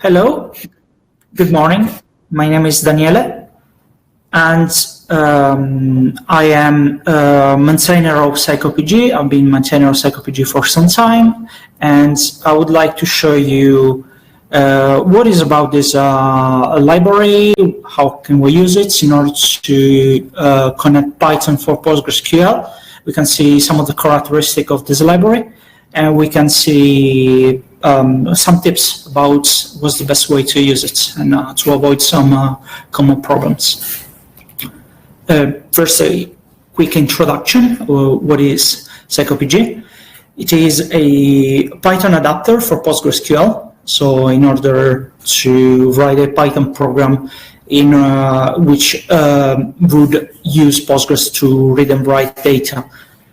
Hello, good morning. My name is Daniele, and I am a maintainer of PsychoPG. I've been maintainer of PsychoPG for some time, and I would like to show you what is about this library, how can we use it in order to connect Python for PostgreSQL. We can see some of the characteristics of this library, and we can see some tips about what's the best way to use it and to avoid some common problems. First, a quick introduction. What is PsychoPG? It is a Python adapter for PostgreSQL. So in order to write a Python program in which would use Postgres to read and write data,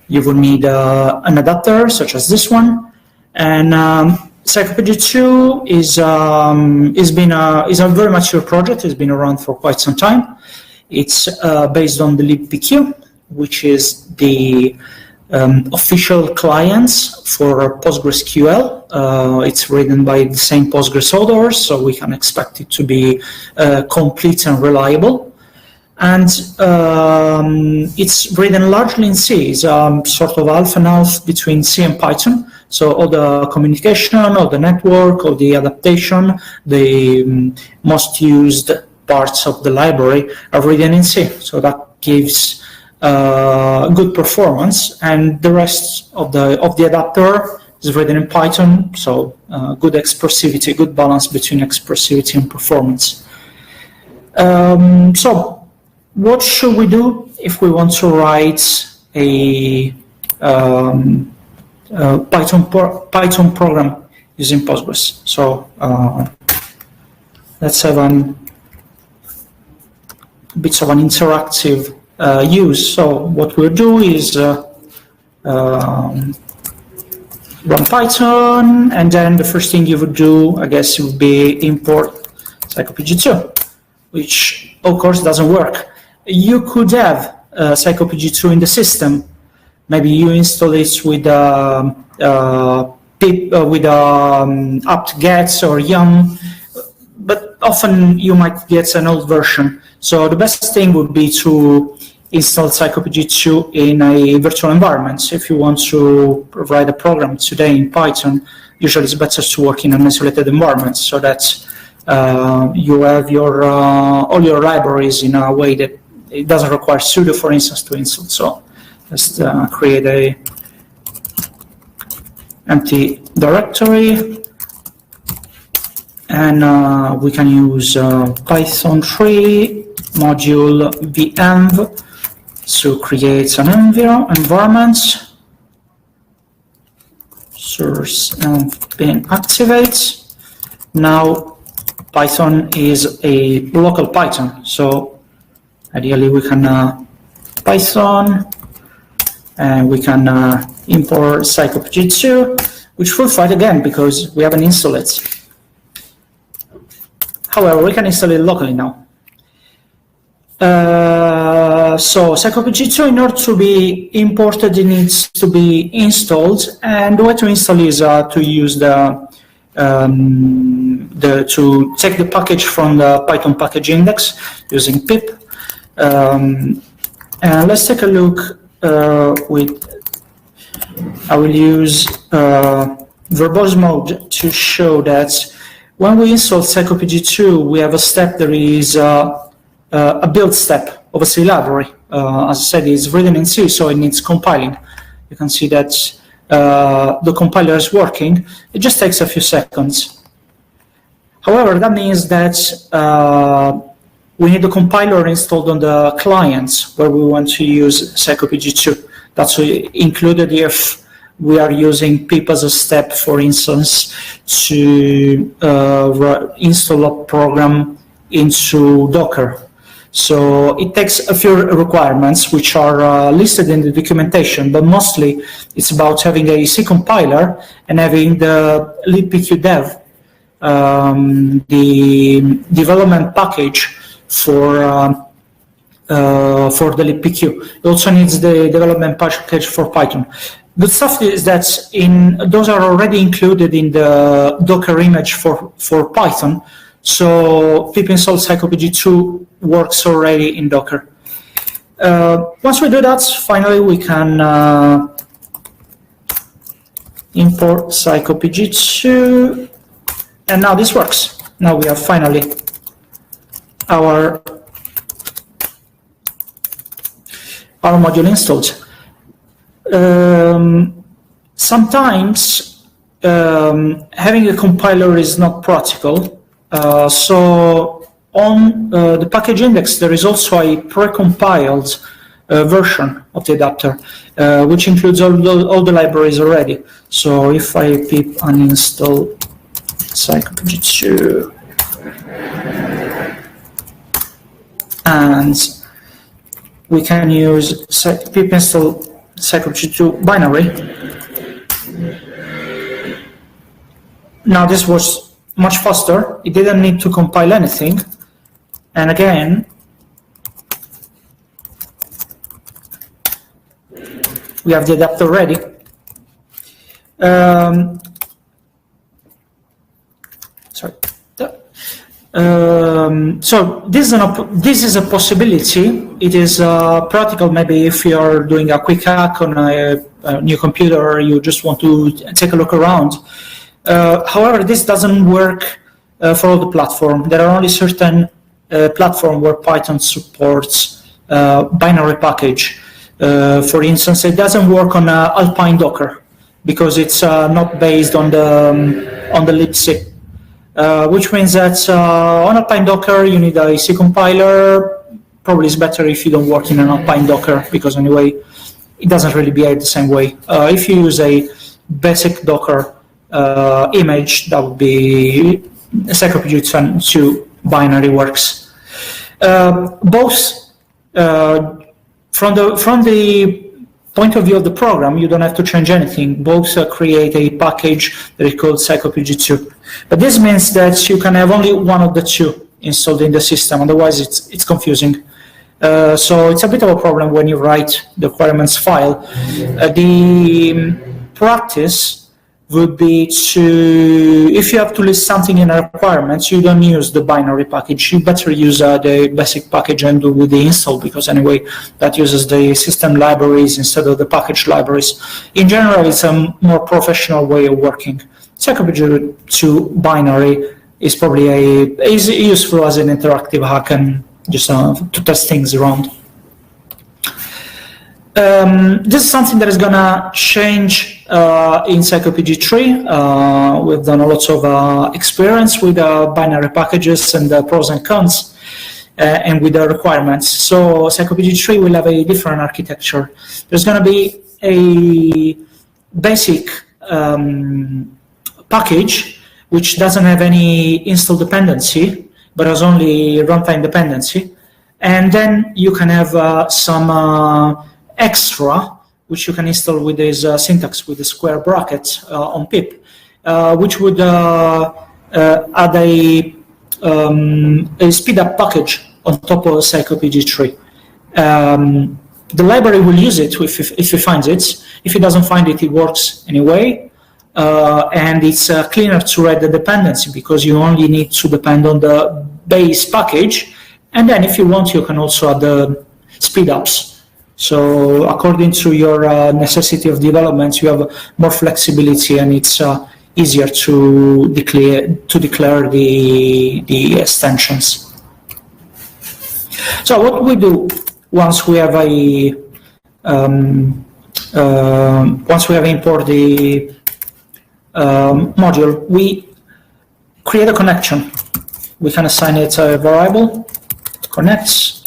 you would need an adapter such as this one. And PsychoPG 2 is a very mature project. It's been around for quite some time. It's based on the libpq, which is the official clients for PostgreSQL. It's written by the same Postgres authors, so we can expect it to be complete and reliable. And it's written largely in C. It's sort of half and half between C and Python. So all the communication, all the network, all the adaptation, the most used parts of the library are written in C. So that gives good performance, and the rest of the adapter is written in Python. So good expressivity, good balance between expressivity and performance. So what should we do if we want to write a Python program using Postgres? So let's have a bit of an interactive use. So what we'll do is run Python, and then the first thing you would do, I guess, would be import PsychoPG 2, which of course doesn't work. You could have PsychoPG 2 in the system. Maybe you install it with apt-get or yum, but often you might get an old version. So the best thing would be to install PsychoPG 2 in a virtual environment. If you want to write a program today in Python, usually it's better to work in an isolated environment so that you have all your libraries in a way that it doesn't require sudo, for instance, to install. So let's create a empty directory, and we can use Python 3 module venv to create an environment. Source env bin activate. Now Python is a local Python, so ideally we can Python, and we can import PsychoPG 2, which will fight again because we haven't installed it. However, we can install it locally now. So PsychoPG 2, in order to be imported, it needs to be installed, and the way to install is to use to take the package from the Python package index using pip. And let's take a look I will use verbose mode to show that when we install PsychoPG 2, we have a step. There is a build step of a C library. As I said, it's written in C, so it needs compiling. You can see that the compiler is working. It just takes a few seconds. However, that means that we need the compiler installed on the clients where we want to use PsychoPG 2. That's included if we are using pip as a step, for instance, to install a program into Docker. So it takes a few requirements which are listed in the documentation, but mostly it's about having a C compiler and having the libpq dev, the development package for the libpq. It also needs the development package for Python. Good stuff is that those are already included in the Docker image for Python. So pip install psycopg2 works already in Docker. Once we do that, finally we can import psycopg2, and now this works. Now we have finally our module installed. Sometimes having a compiler is not practical. So on the package index, there is also a precompiled version of the adapter, which includes all the libraries already. So if I pip uninstall psycopg2 and we can use pip install psycopg2 binary. Now this was much faster. It didn't need to compile anything. And again, we have the adapter ready. So this is a possibility. It is practical maybe if you are doing a quick hack on a new computer or you just want to take a look around. However, this doesn't work for all the platforms. There are only certain platforms where Python supports binary package. For instance, it doesn't work on Alpine Docker because it's not based on the libc. Which means that on Alpine Docker you need a C compiler. Probably it's better if you don't work in an Alpine Docker because anyway it doesn't really behave the same way. If you use a basic Docker image, that would be psycopg2 binary works. Both from the point of view of the program, you don't have to change anything. Both create a package that is called psycopg2. But this means that you can have only one of the two installed in the system, otherwise it's confusing. So it's a bit of a problem when you write the requirements file. The practice would be to, if you have to list something in a requirements, you don't use the binary package. You better use the basic package and do with the install, because anyway, that uses the system libraries instead of the package libraries. In general, it's a more professional way of working. psycopg2 binary is probably is useful as an interactive hack and just to test things around. This is something that is going to change in psycopg3. We've done a lot of experience with binary packages and the pros and cons, and with the requirements. So psycopg3 will have a different architecture. There's going to be a basic package which doesn't have any install dependency, but has only runtime dependency. And then you can have some extra, which you can install with this syntax with the square bracket on pip, which would add a speed up package on top of psycopg3. The library will use it if it finds it. If it doesn't find it, it works anyway. And it's cleaner to write the dependency because you only need to depend on the base package. And then if you want, you can also add the speed ups. So according to your necessity of development, you have more flexibility, and it's easier to declare the extensions. So what we do once we have import the module, we create a connection. We can assign it a variable, connects.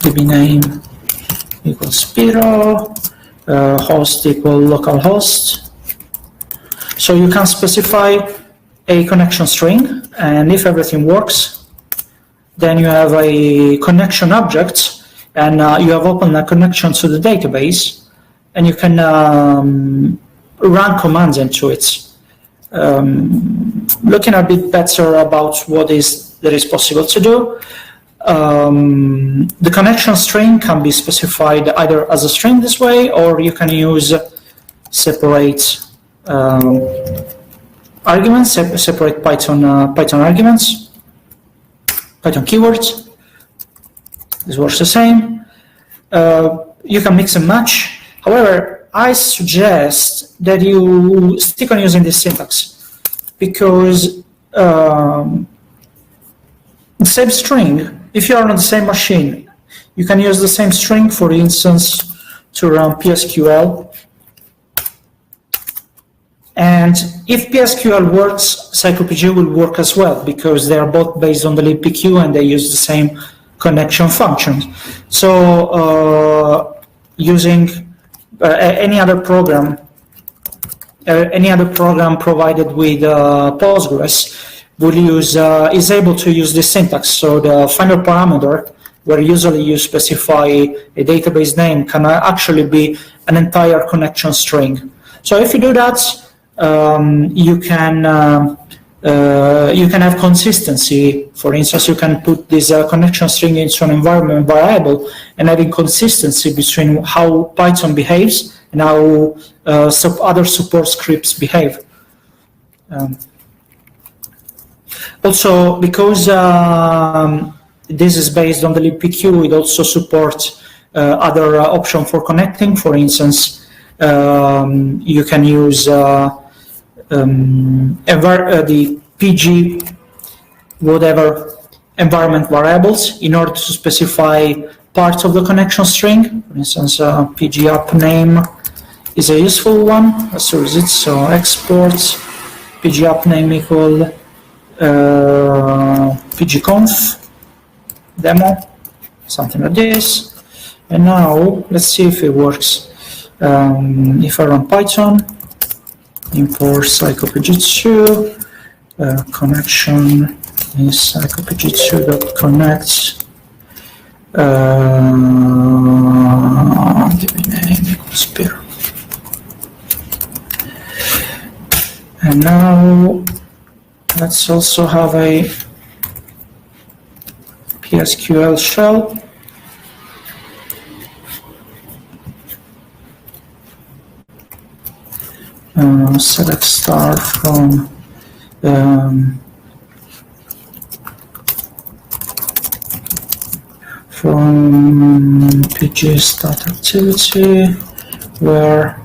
DB name equals 0, host equal localhost. So you can specify a connection string, and if everything works, then you have a connection object, and you have opened a connection to the database, and you can run commands into it. Looking a bit better about what that is possible to do. the connection string can be specified either as a string this way, or you can use separate arguments, separate Python arguments, Python keywords. This works the same. You can mix and match. However, I suggest that you stick on using this syntax, because the same string, if you are on the same machine, you can use the same string, for instance, to run PSQL. And if PSQL works, CyclePG will work as well, because they are both based on the libpq and they use the same connection functions. So using any other program provided with Postgres will use is able to use this syntax. So the finder parameter, where usually you specify a database name, can actually be an entire connection string. So if you do that, you can have consistency. For instance, you can put this connection string into an environment variable and having consistency between how Python behaves and how other support scripts behave. Also, because this is based on the libpq, it also supports other options for connecting. For instance, you can use the PG whatever environment variables in order to specify parts of the connection string. For instance, PG app name is a useful one. So is it? So export PG app name equal pgconf demo, something like this. And now let's see if it works. If I run Python, import CyclePG2, connection is cyclepg2.connect, give me name equals peer. And now let's also have a PSQL shell. Select star from PG start activity, where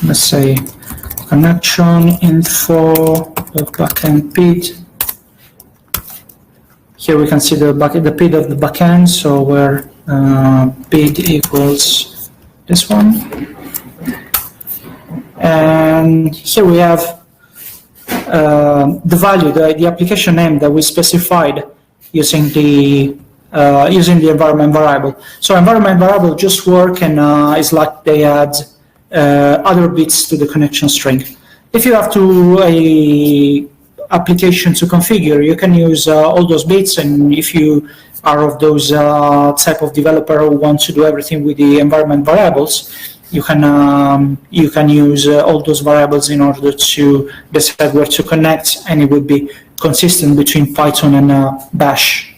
let's say connection info backend PID. Here we can see the PID of the backend, so where PID equals this one. And here we have the value, the application name that we specified using the environment variable. So environment variable just work, and it's like they add other bits to the connection string. If you have a application to configure, you can use all those bits, and if you are of those type of developer who want to do everything with the environment variables, you can use all those variables in order to decide where to connect, and it would be consistent between Python and Bash.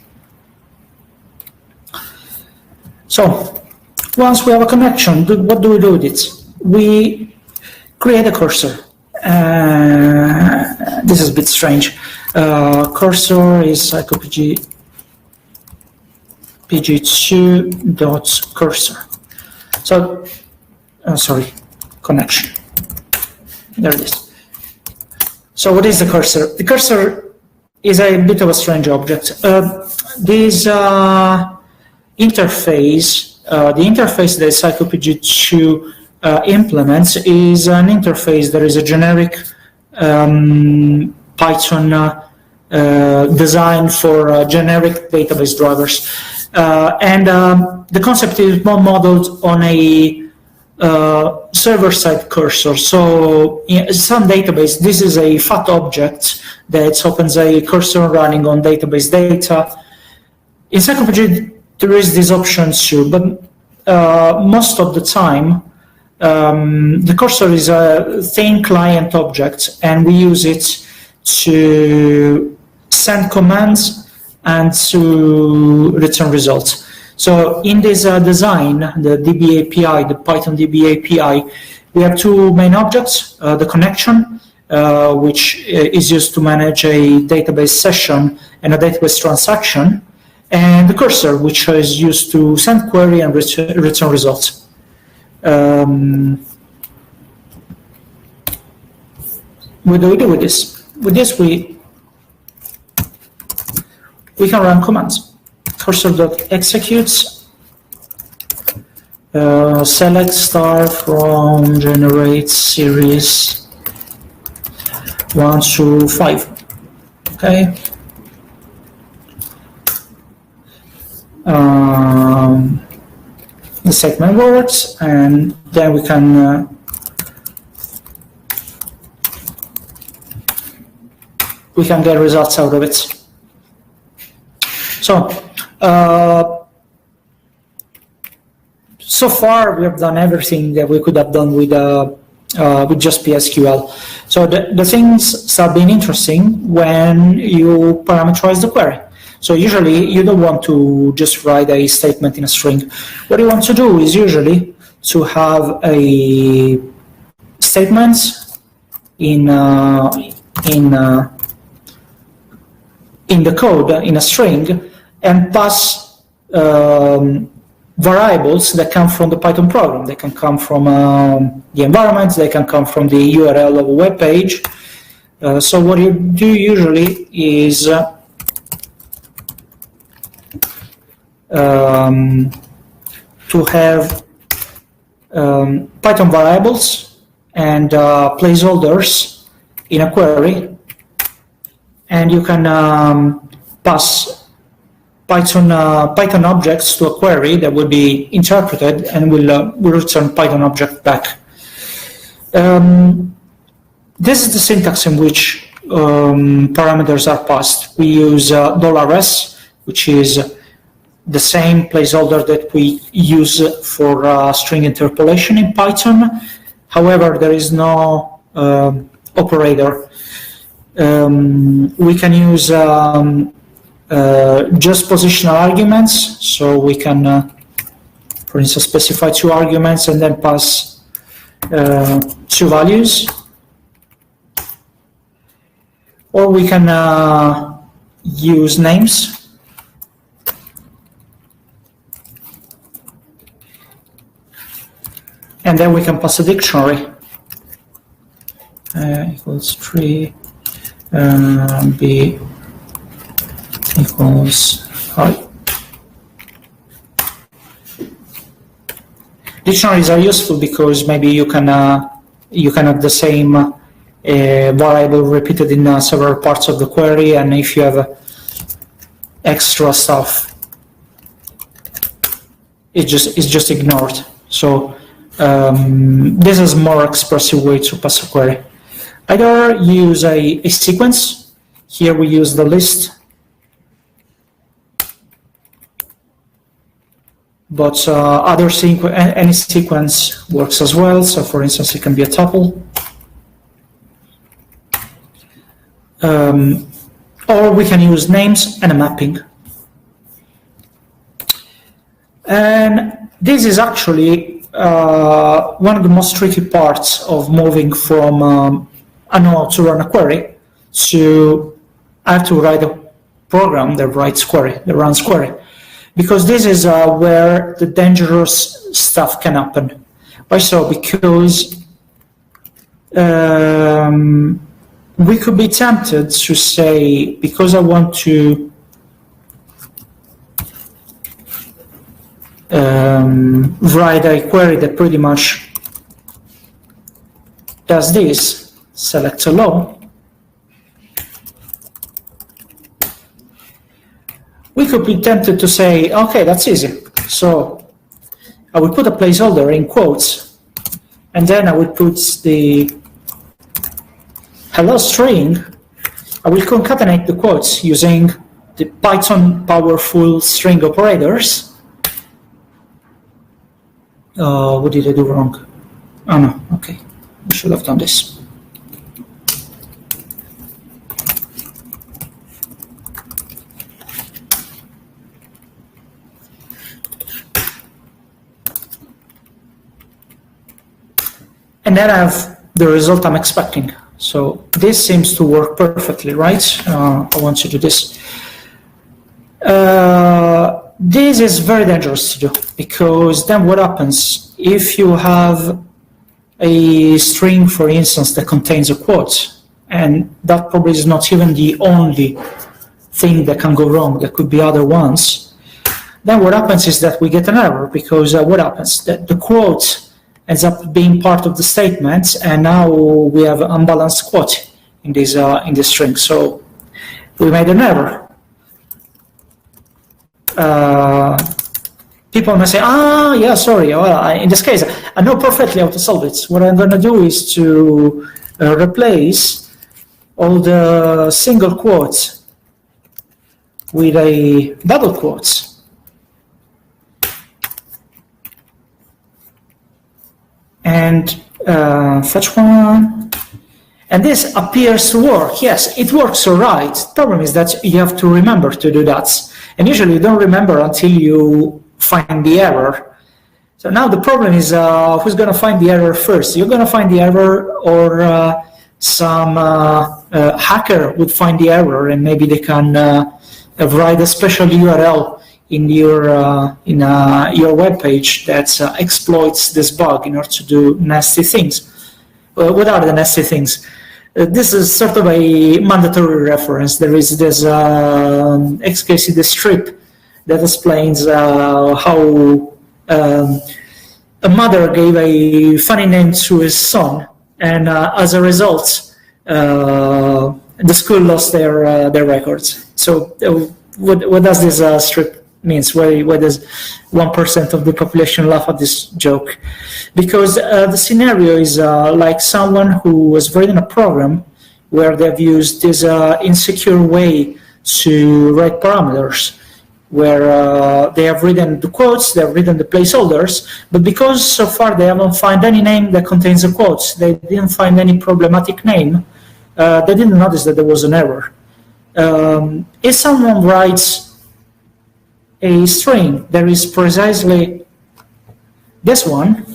So once we have a connection, what do we do with it? We create a cursor. This is a bit strange. Cursor is cyclepg2.cursor. So connection. There it is. So what is the cursor? The cursor is a bit of a strange object. This interface, the interface that CyclePG2 implements is an interface that is a generic Python designed for generic database drivers. And the concept is more modeled on a server-side cursor. So in some database, this is a fat object that opens a cursor running on database data. In CyclePG, there is this option too, but most of the time, the cursor is a thin client object, and we use it to send commands and to return results. So in this design, the DB API, the Python DB API, we have two main objects, the connection, which is used to manage a database session and a database transaction, and the cursor, which is used to send query and return results. What do we do with this? With this, we can run commands. Cursor.executes, select star from generate series 1 to 5. Okay. The segment works, and then we can get results out of it. So, so far we have done everything that we could have done with just PSQL. So the things start being interesting when you parameterize the query. So usually you don't want to just write a statement in a string. What you want to do is usually to have a statement in the code in a string and pass variables that come from the Python program. They can come from the environment, they can come from the URL of a web page. So what you do usually is to have Python variables and placeholders in a query, and you can pass Python objects to a query that will be interpreted and will return Python object back. This is the syntax in which parameters are passed. We use $s, which is the same placeholder that we use for string interpolation in Python. However, there is no operator. We can use just positional arguments, so we can, for instance, specify 2 arguments and then pass 2 values. Or we can use names. And then we can pass a dictionary. Equals 3, B equals I. Dictionaries are useful because maybe you can have the same variable repeated in several parts of the query, and if you have extra stuff, it's just ignored. So this is a more expressive way to pass a query. Either use a sequence. Here we use the list, but any sequence works as well. So for instance, it can be a tuple. Or we can use names and a mapping. And this is actually one of the most tricky parts of moving from I know how to run a query to I have to write a program that runs query. Because this is where the dangerous stuff can happen. Why so? Because we could be tempted to say, because I want to write a query that pretty much does this, select hello, we could be tempted to say, okay, that's easy. So I will put a placeholder in quotes, and then I will put the hello string. I will concatenate the quotes using the Python powerful string operators. What did I do wrong? Oh no, okay. I should have done this. and then I have the result I'm expecting. So this seems to work perfectly, right? I want to do this. This is very dangerous to do, because then what happens if you have a string, for instance, that contains a quote, and that probably is not even the only thing that can go wrong, there could be other ones. Then what happens is that we get an error, because what happens? That the quote ends up being part of the statement, and now we have an unbalanced quote in this string. So we made an error. People may say, yeah, sorry. Well, in this case, I know perfectly how to solve it. What I'm going to do is to replace all the single quotes with a double quotes. And fetch one. And this appears to work. Yes, it works all right. The problem is that you have to remember to do that. And usually you don't remember until you find the error. So now the problem is who's going to find the error first? You're going to find the error, or some hacker would find the error, and maybe they can write a special URL in your web page that exploits this bug in order to do nasty things. What are the nasty things? This is sort of a mandatory reference. There is this XKCD strip that explains how a mother gave a funny name to his son, and as a result, the school lost their records. So, what does this strip means? Why does 1% of the population laugh at this joke? Because the scenario is like someone who has written a program where they've used this insecure way to write parameters, where they have written the quotes, they have written the placeholders, but because so far they haven't found any name that contains the quotes, they didn't find any problematic name, they didn't notice that there was an error. If someone writes a string, there is precisely this one.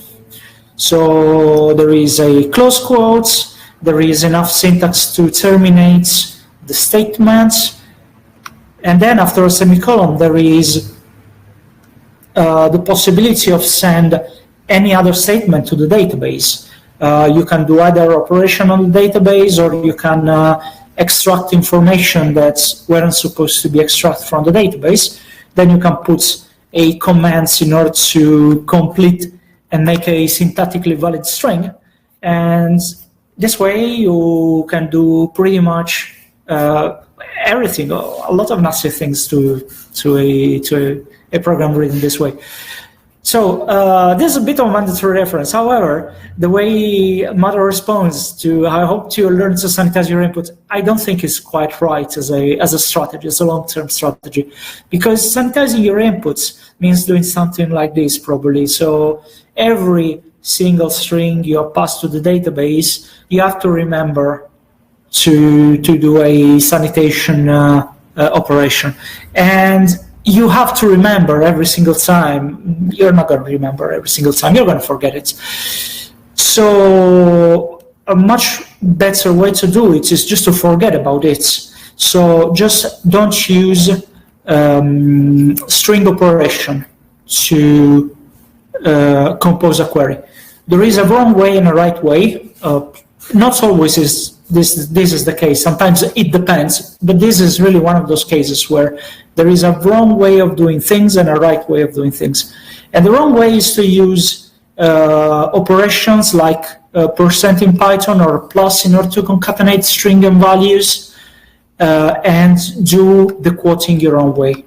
So there is a close quotes, there is enough syntax to terminate the statement, and then after a semicolon there is the possibility of send any other statement to the database. You can do either operation on the database, or you can extract information that weren't supposed to be extracted from the database. Then you can put a commands in order to complete and make a syntactically valid string. And this way you can do pretty much everything, a lot of nasty things to a program written this way. So this is a bit of a mandatory reference. However, the way Mother responds to "I hope you learn to sanitize your input," I don't think is quite right as a strategy, as a long-term strategy, because sanitizing your inputs means doing something like this probably. So every single string you pass to the database, you have to remember to do a sanitation operation. And you have to remember every single time. You're not going to remember every single time. You're going to forget it. So a much better way to do it is just to forget about it. So just don't use string operation to compose a query. There is a wrong way and a right way. Not always is this is the case. Sometimes it depends, but this is really one of those cases where there is a wrong way of doing things and a right way of doing things. And the wrong way is to use operations like % in Python or plus in order to concatenate string and values and do the quoting your own way.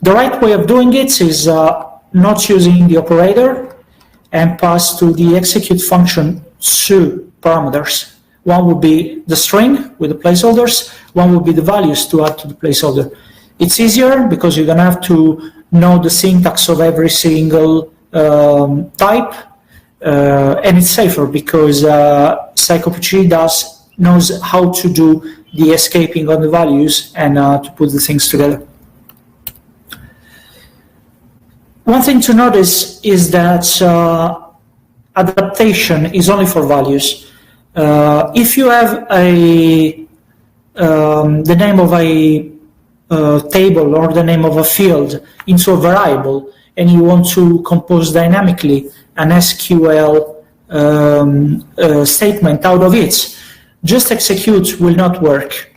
The right way of doing it is not using the operator and pass to the execute function two parameters. One would be the string with the placeholders, one would be the values to add to the placeholder. It's easier because you're going to have to know the syntax of every single type, and it's safer because PsychoPG knows how to do the escaping on the values and to put the things together. One thing to notice is that adaptation is only for values. If you have the name of a table or the name of a field into a variable, and you want to compose dynamically an SQL statement out of it, just execute will not work,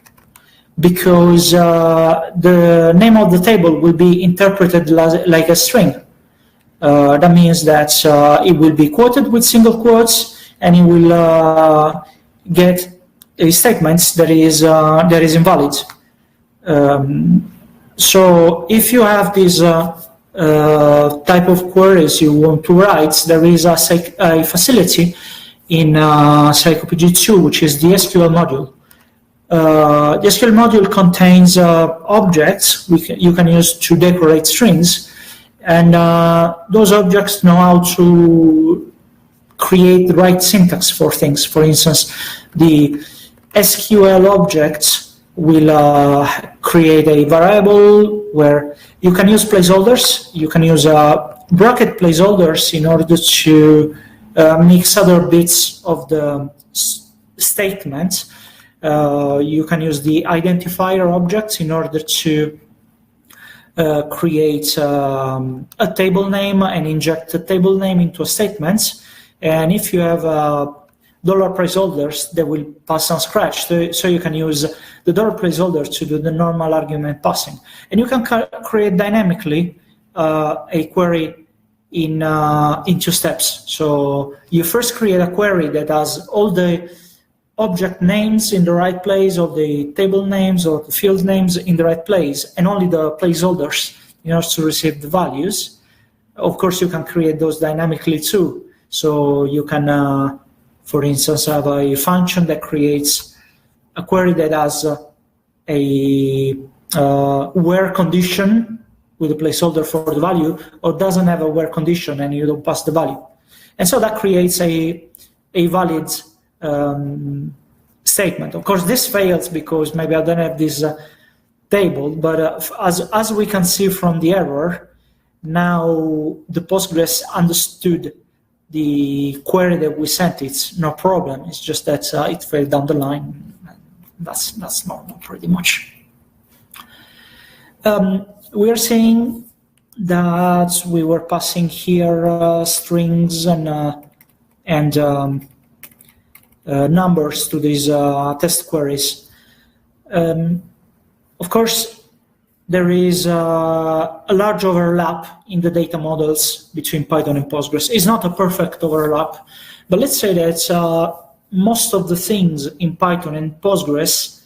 because the name of the table will be interpreted like a string. That means that it will be quoted with single quotes, and it will get a statement that is invalid. So if you have this type of queries you want to write, there is a facility in PsychoPG2, which is the SQL module. The SQL module contains objects you can use to decorate strings, and those objects know how to create the right syntax for things. For instance, the SQL objects will create a variable where you can use placeholders. You can use bracket placeholders in order to mix other bits of the statement. You can use the identifier objects in order to create a table name and inject a table name into a statement. And if you have dollar placeholders, they will pass on scratch. So you can use the dollar placeholder to do the normal argument passing. And you can create dynamically a query in 2 steps. So you first create a query that has all the object names in the right place, or the table names or the field names in the right place, and only the placeholders in order to receive the values. Of course, you can create those dynamically too. So you can, for instance, have a function that creates a query that has a where condition with a placeholder for the value, or doesn't have a where condition and you don't pass the value. And so that creates a valid statement. Of course, this fails because maybe I don't have this table, but as we can see from the error, now the Postgres understood the query that we sent it, no problem. It's just that it failed down the line. That's normal, pretty much. We are saying that we were passing here strings and numbers to these test queries. Of course, there is a large overlap in the data models between Python and Postgres. It's not a perfect overlap, but let's say that most of the things in Python and Postgres,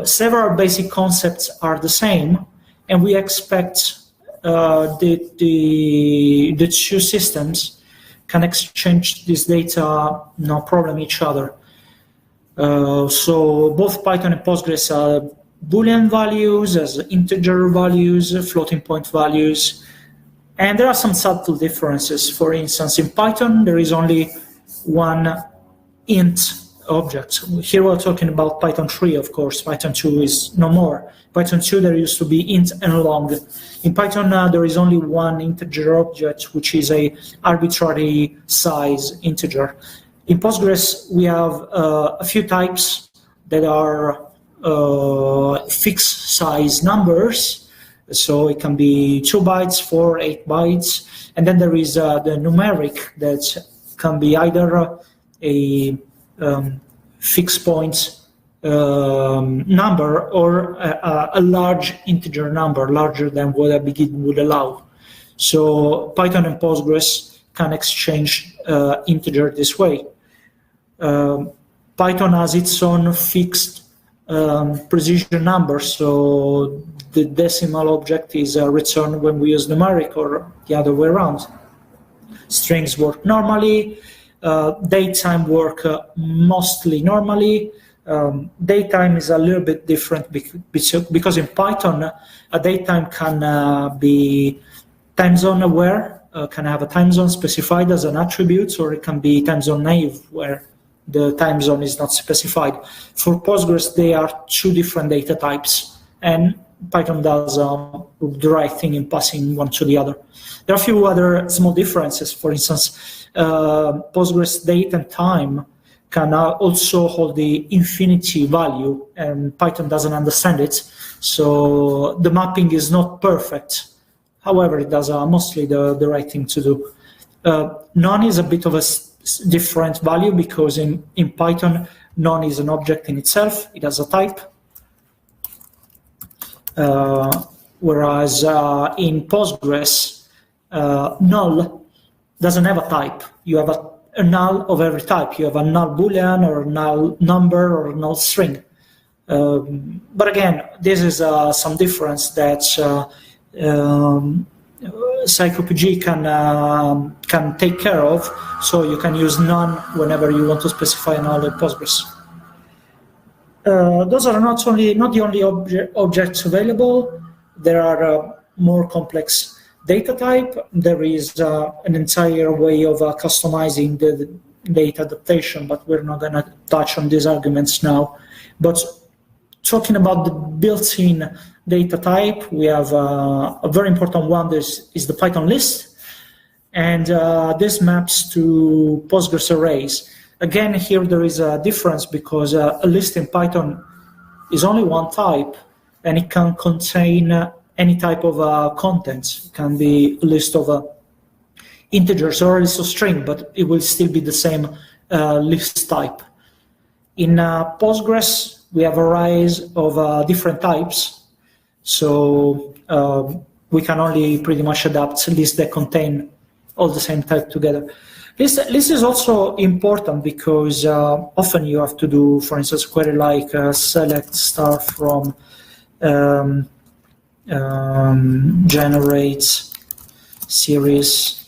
several basic concepts are the same, and we expect the 2 systems can exchange this data, no problem, each other. So both Python and Postgres are Boolean values, as integer values, floating point values, and there are some subtle differences. For instance, in Python, there is only one int object. Here we're talking about Python 3, of course. Python 2 is no more. Python 2, there used to be int and long. In Python, there is only one integer object, which is a arbitrary size integer. In Postgres, we have a few types that are fixed size numbers. So it can be 2 bytes, 4, 8 bytes. And then there is the numeric that can be either a fixed point number or a large integer number, larger than what a begin would allow. So Python and Postgres can exchange integer this way. Python has its own fixed precision number, so the decimal object is returned when we use numeric, or the other way around. Strings work normally. Datetime work mostly normally. Datetime is a little bit different because in Python, a datetime can be time zone aware, can have a time zone specified as an attribute, or it can be time zone naive, where the time zone is not specified. For Postgres, they are 2 different data types, and Python does the right thing in passing one to the other. There are a few other small differences. For instance, Postgres date and time can also hold the infinity value, and Python doesn't understand it. So the mapping is not perfect. However, it does mostly the right thing to do. None is a bit of a different value because in Python, none is an object in itself. It has a type. Whereas in Postgres, null doesn't have a type. You have a null of every type. You have a null boolean or a null number or a null string. But again, this is some difference that PsychoPG can take care of. So you can use none whenever you want to specify a null in Postgres. Those are not the only objects available. There are more complex data type. There is an entire way of customizing the data adaptation, but we're not going to touch on these arguments now. But talking about the built-in data type, we have a very important one. This is the Python list, and this maps to Postgres arrays. Again, here there is a difference because a list in Python is only one type, and it can contain any type of content. It can be a list of integers or a list of string, but it will still be the same list type. In Postgres, we have arrays of different types, so we can only pretty much adapt lists that contain all the same type together. This is also important because often you have to do, for instance, a query like select star from generate series,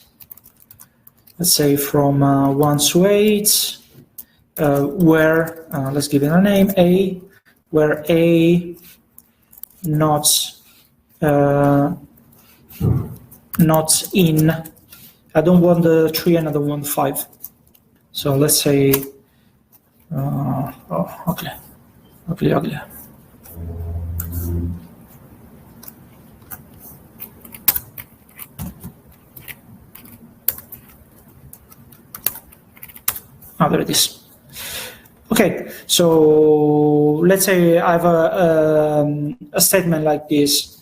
let's say from 1 to 8, where, let's give it a name, A, where A not in, I don't want the 3 and I don't want the 5. So let's say, ugly. There it is. Okay, so let's say I have a statement like this.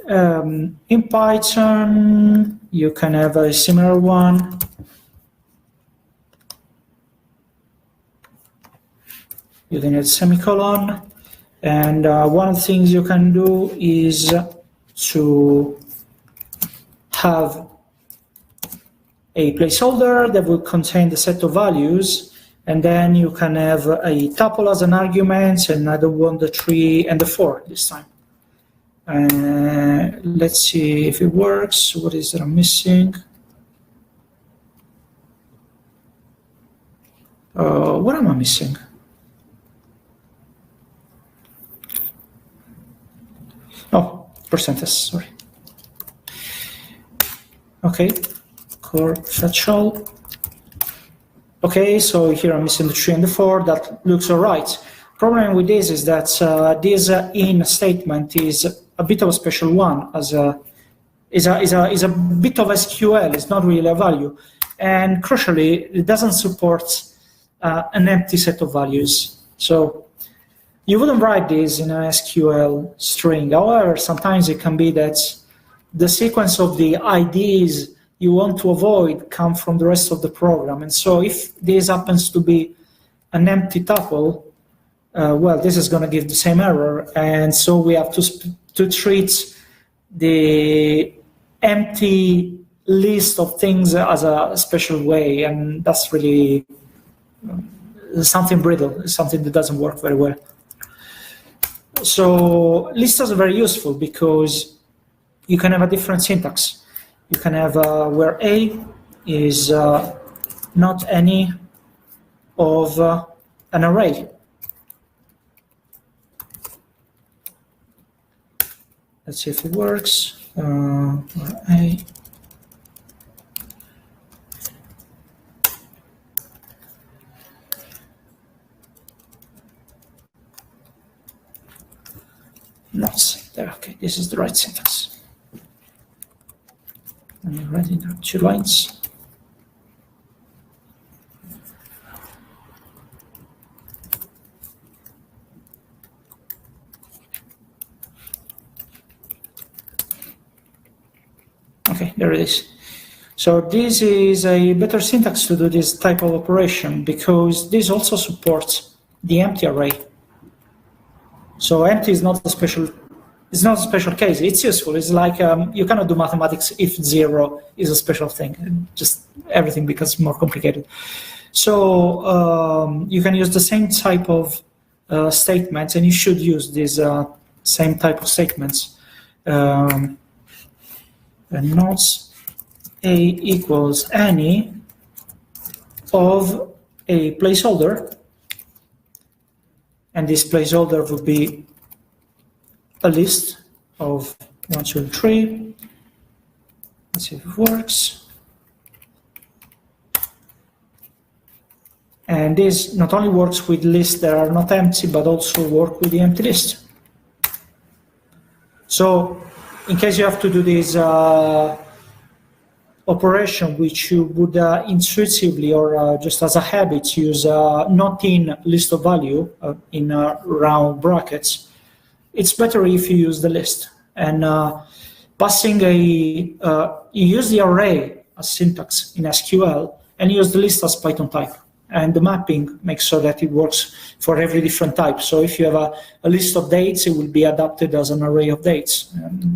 In Python, you can have a similar one. You can add semicolon, and one of the things you can do is to have a placeholder that will contain the set of values, and then you can have a tuple as an argument, and I don't want the 3 and the 4 this time. Let's see if it works. What is that I'm missing? What am I missing? Oh, percentage, sorry. Okay, core fetch all. Okay, so here I'm missing the 3 and the 4. That looks all right. Problem with this is that this in statement is a bit of a special one, as is a bit of SQL. It's not really a value, and crucially, it doesn't support an empty set of values. So you wouldn't write this in an SQL string. However, sometimes it can be that the sequence of the IDs you want to avoid come from the rest of the program, and so if this happens to be an empty tuple, well, this is going to give the same error, and so we have to treat the empty list of things as a special way, and that's really something brittle, something that doesn't work very well. So lists are very useful because you can have a different syntax. You can have where A is not any of an array. Let's see if it works. Where A. notes there. Okay, this is the right syntax. I'm writing down 2 lines. Okay, there it is. So this is a better syntax to do this type of operation because this also supports the empty array. So empty is not a special. It's not a special case. It's useful. It's like you cannot do mathematics if 0 is a special thing. Just everything becomes more complicated. So you can use the same type of statements, and you should use these same type of statements. And notes a equals any of a placeholder, and this placeholder would be a list of 1, 2, and 3. Let's see if it works. And this not only works with lists that are not empty, but also work with the empty list. So in case you have to do this operation, which you would intuitively or just as a habit use not in list of value in round brackets, it's better if you use the list. And passing you use the array as syntax in SQL and use the list as Python type. And the mapping makes sure that it works for every different type. So if you have a list of dates, it will be adapted as an array of dates.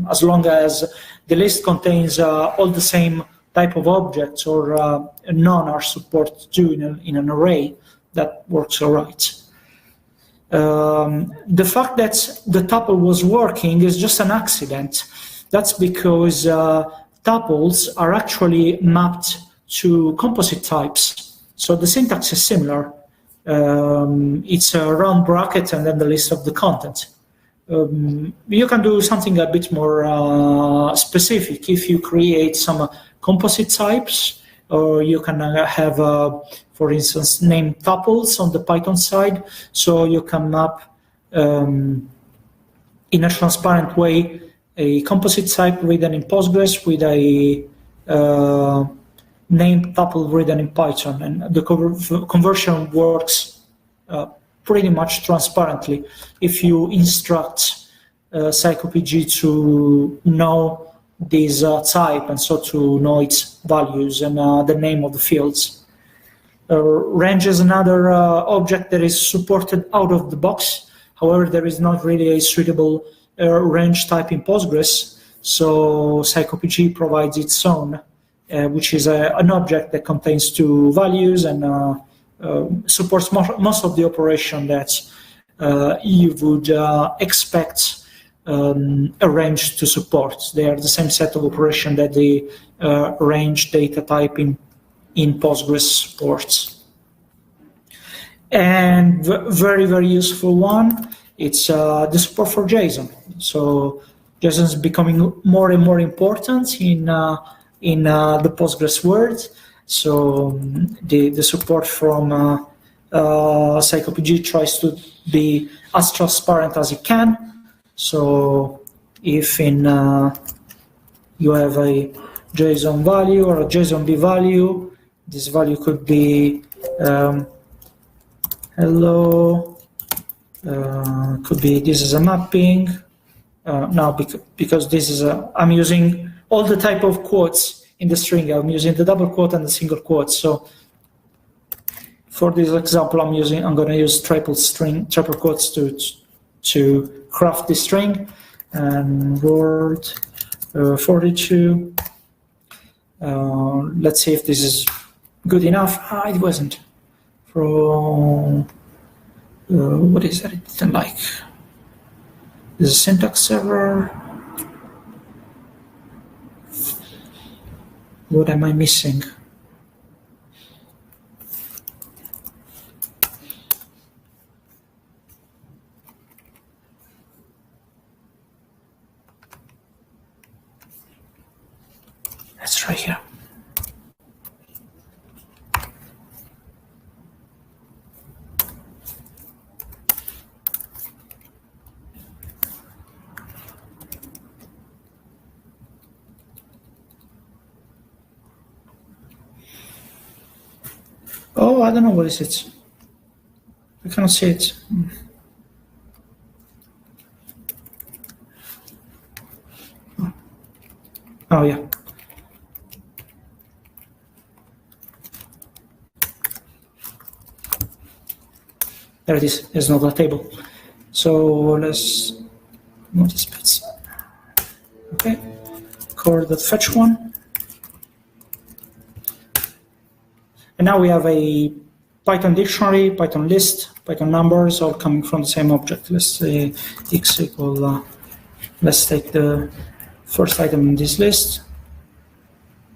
As long as the list contains all the same type of objects or none are supported to in an array, that works all right. The fact that the tuple was working is just an accident. That's because tuples are actually mapped to composite types. So the syntax is similar. It's a round bracket and then the list of the content. You can do something a bit more specific if you create some composite types, or you can have, for instance, named tuples on the Python side. So you can map in a transparent way a composite type written in Postgres with a named tuple written in Python, and the conversion works pretty much transparently if you instruct PsychoPG to know this type and so to know its values and the name of the fields. Range is another object that is supported out of the box. However, there is not really a suitable range type in Postgres, so PsychoPG provides its own, which is an object that contains 2 values and supports most of the operation that you would expect a range to support. They are the same set of operation that the range data type in Postgres supports. And very, very useful one, it's the support for JSON. So JSON is becoming more and more important in the Postgres world. So the support from PsychoPG tries to be as transparent as it can. So if you have a JSON value or a JSON-B value, this value could be hello, could be this is a mapping. Now, because this is I'm using all the type of quotes in the string. I'm using the double quote and the single quote. So for this example, I'm going to use triple quotes to craft the string. And word 42. Let's see if this is good enough. It wasn't. From what is that? It didn't like. This is a syntax error. What am I missing? Let's try here. Oh, I don't know what is it. I cannot see it. Oh, yeah. There it is. There's not a table. So let's move this bit. Okay. Core.fetch one. And now we have a Python dictionary, Python list, Python numbers, all coming from the same object. Let's say x equal, let's take the first item in this list.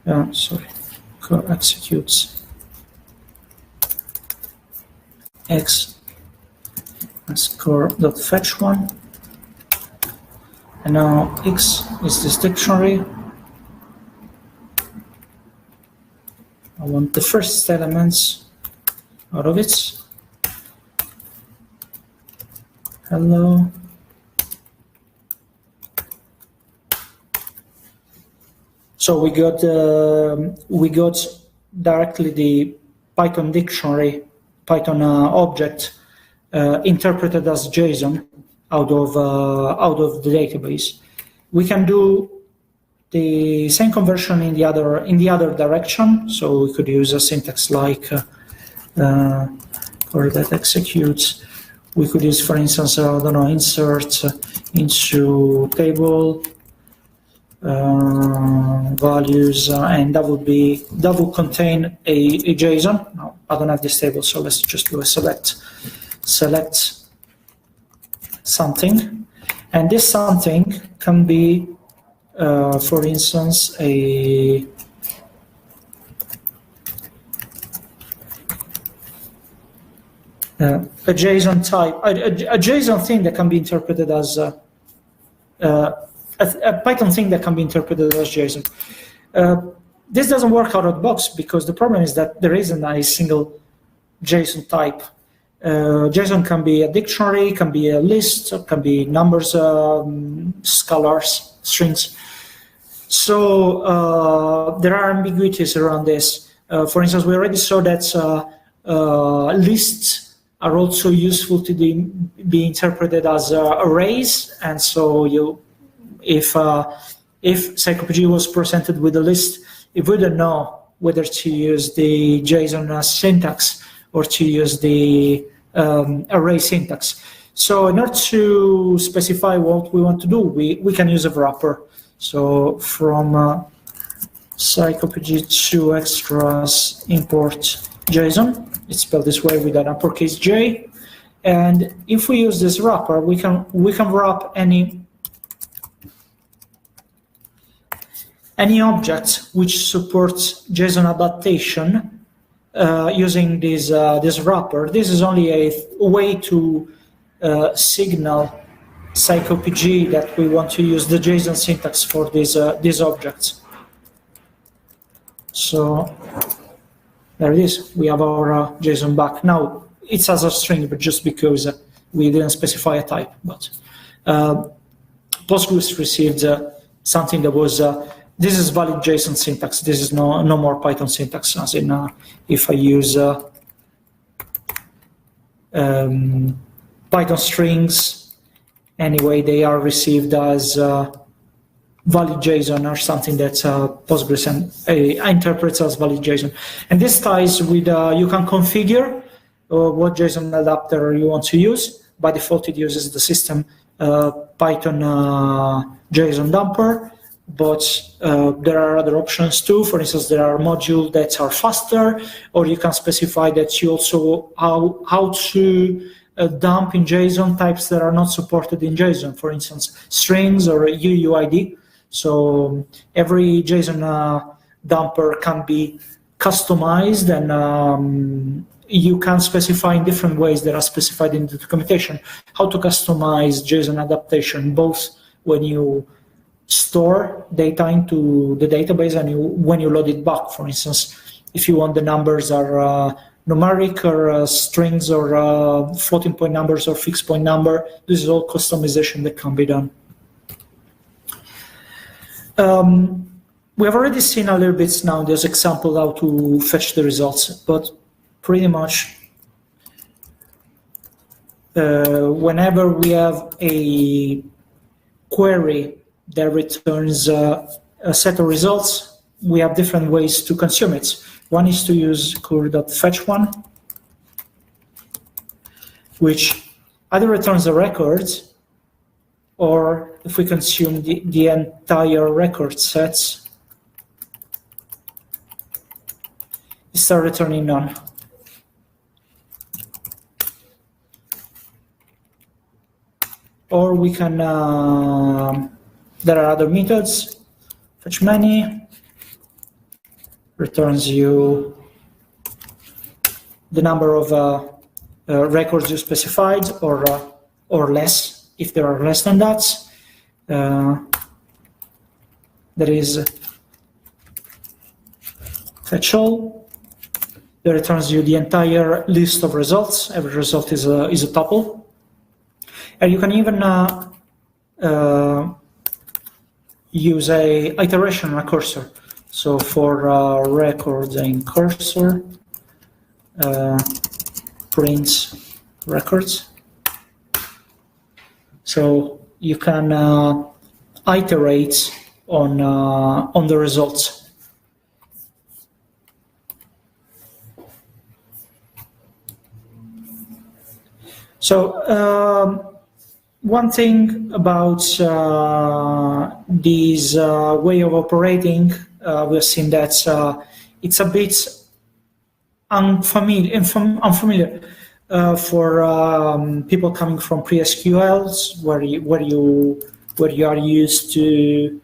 Sorry, executes x as core.fetch one. And now x is this dictionary. I want the first elements out of it. Hello. So we got directly the Python dictionary, Python object interpreted as JSON out of the database. We can do the same conversion in the other direction. So we could use a syntax like for that executes. We could use, for instance, I don't know, insert into table values, and that would contain a JSON. No, I don't have this table, so let's just do a select something, and this something can be, for instance, a JSON type, a JSON thing that can be interpreted as a Python thing that can be interpreted as JSON. This doesn't work out of the box because the problem is that there isn't a single JSON type. JSON can be a dictionary, can be a list, can be numbers, scalars, strings. So there are ambiguities around this. For instance, we already saw that lists are also useful to be interpreted as arrays, and so if PsychoPG was presented with a list, it wouldn't know whether to use the JSON syntax or to use the array syntax. So in order to specify what we want to do, we can use a wrapper. So from PsychoPG 2 extras import JSON. It's spelled this way with an uppercase J. And if we use this wrapper, we can wrap any object which supports JSON adaptation using this wrapper. This is only a way to signal PsychoPG that we want to use the JSON syntax for these objects. So there it is. We have our JSON back. Now, it's as a string, but just because we didn't specify a type. But Postgres received something that was, this is valid JSON syntax. This is no more Python syntax, as in if I use Python strings, anyway, they are received as valid JSON or something that Postgres interprets as valid JSON. And this ties with, you can configure what JSON adapter you want to use. By default, it uses the system Python JSON dumper, but there are other options too. For instance, there are modules that are faster, or you can specify that you also how to dump in JSON types that are not supported in JSON, for instance, strings or UUID. So every JSON dumper can be customized, and you can specify in different ways that are specified in the documentation how to customize JSON adaptation, both when you store data into the database and when you load it back. For instance, if you want the numbers are numeric or strings or floating point numbers or fixed point number, this is all customization that can be done. We have already seen a little bit now this example how to fetch the results, but pretty much whenever we have a query that returns a set of results, we have different ways to consume it. One is to use cur.fetch1, which either returns the record, or if we consume the entire record set, it starts returning none. Or we can, there are other methods, fetch many, returns you the number of records you specified, or less, if there are less than that. There is fetch all, that returns you the entire list of results. Every result is a tuple. And you can even use a iteration recursor. So for records and cursor, print records. So you can iterate on the results. So one thing about this way of operating, we've seen that it's a bit unfamiliar for people coming from pre-SQLs, where you are used to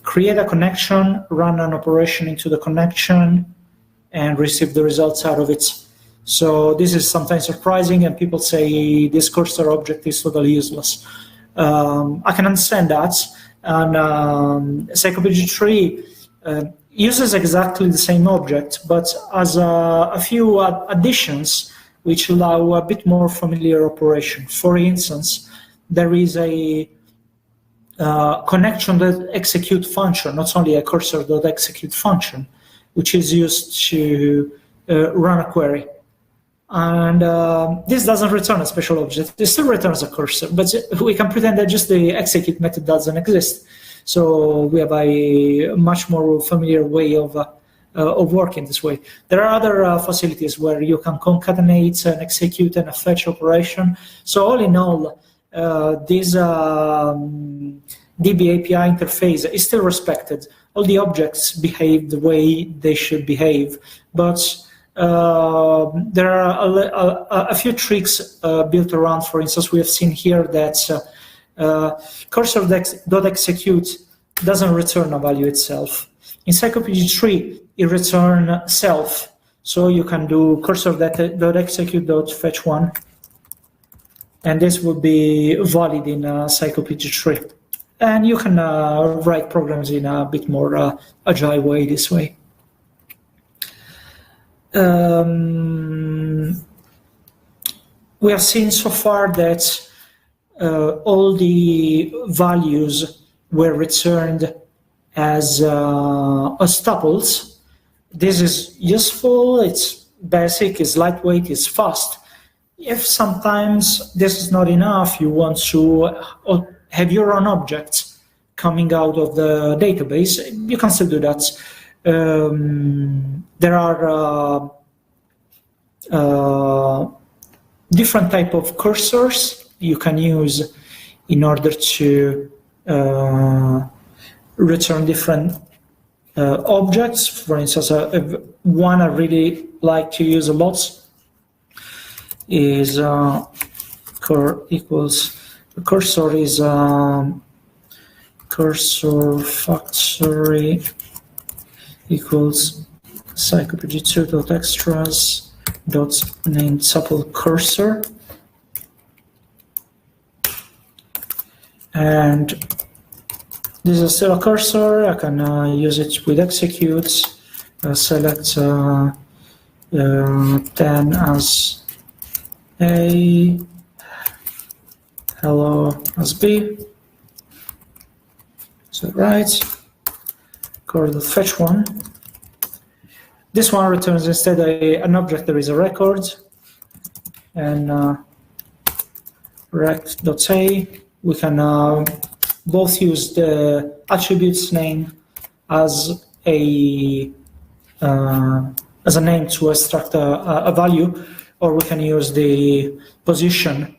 create a connection, run an operation into the connection, and receive the results out of it. So this is sometimes surprising, and people say this cursor object is totally useless. I can understand that, and CyclePG3 uses exactly the same object, but has a few additions which allow a bit more familiar operation. For instance, there is a connection.execute function, not only a cursor.execute function, which is used to run a query. And this doesn't return a special object. It still returns a cursor, but we can pretend that just the execute method doesn't exist. So we have a much more familiar way of working this way. There are other facilities where you can concatenate an execute and a fetch operation. So all in all, this DB API interface is still respected. All the objects behave the way they should behave, but there are a few tricks built around. For instance, we have seen here that cursor.execute doesn't return a value itself. In CyclePG3, it returns self. So you can do cursor.execute.fetch1, and this will be valid in CyclePG3. And you can write programs in a bit more agile way this way. We have seen so far that all the values were returned as tuples. This is useful, it's basic, it's lightweight, it's fast. If sometimes this is not enough, you want to have your own objects coming out of the database, you can still do that. There are different type of cursors you can use in order to return different objects. For instance, one I really like to use a lot is cursor is cursor factory equals CyclePG2.extras.name tuple cursor, and this is still a cursor. I can use it with executes, select 10 as A, hello as B. So right, call the fetch one. This one returns instead an object. There is a record, and rect.a. We can both use the attributes name as a name to extract a value, or we can use the position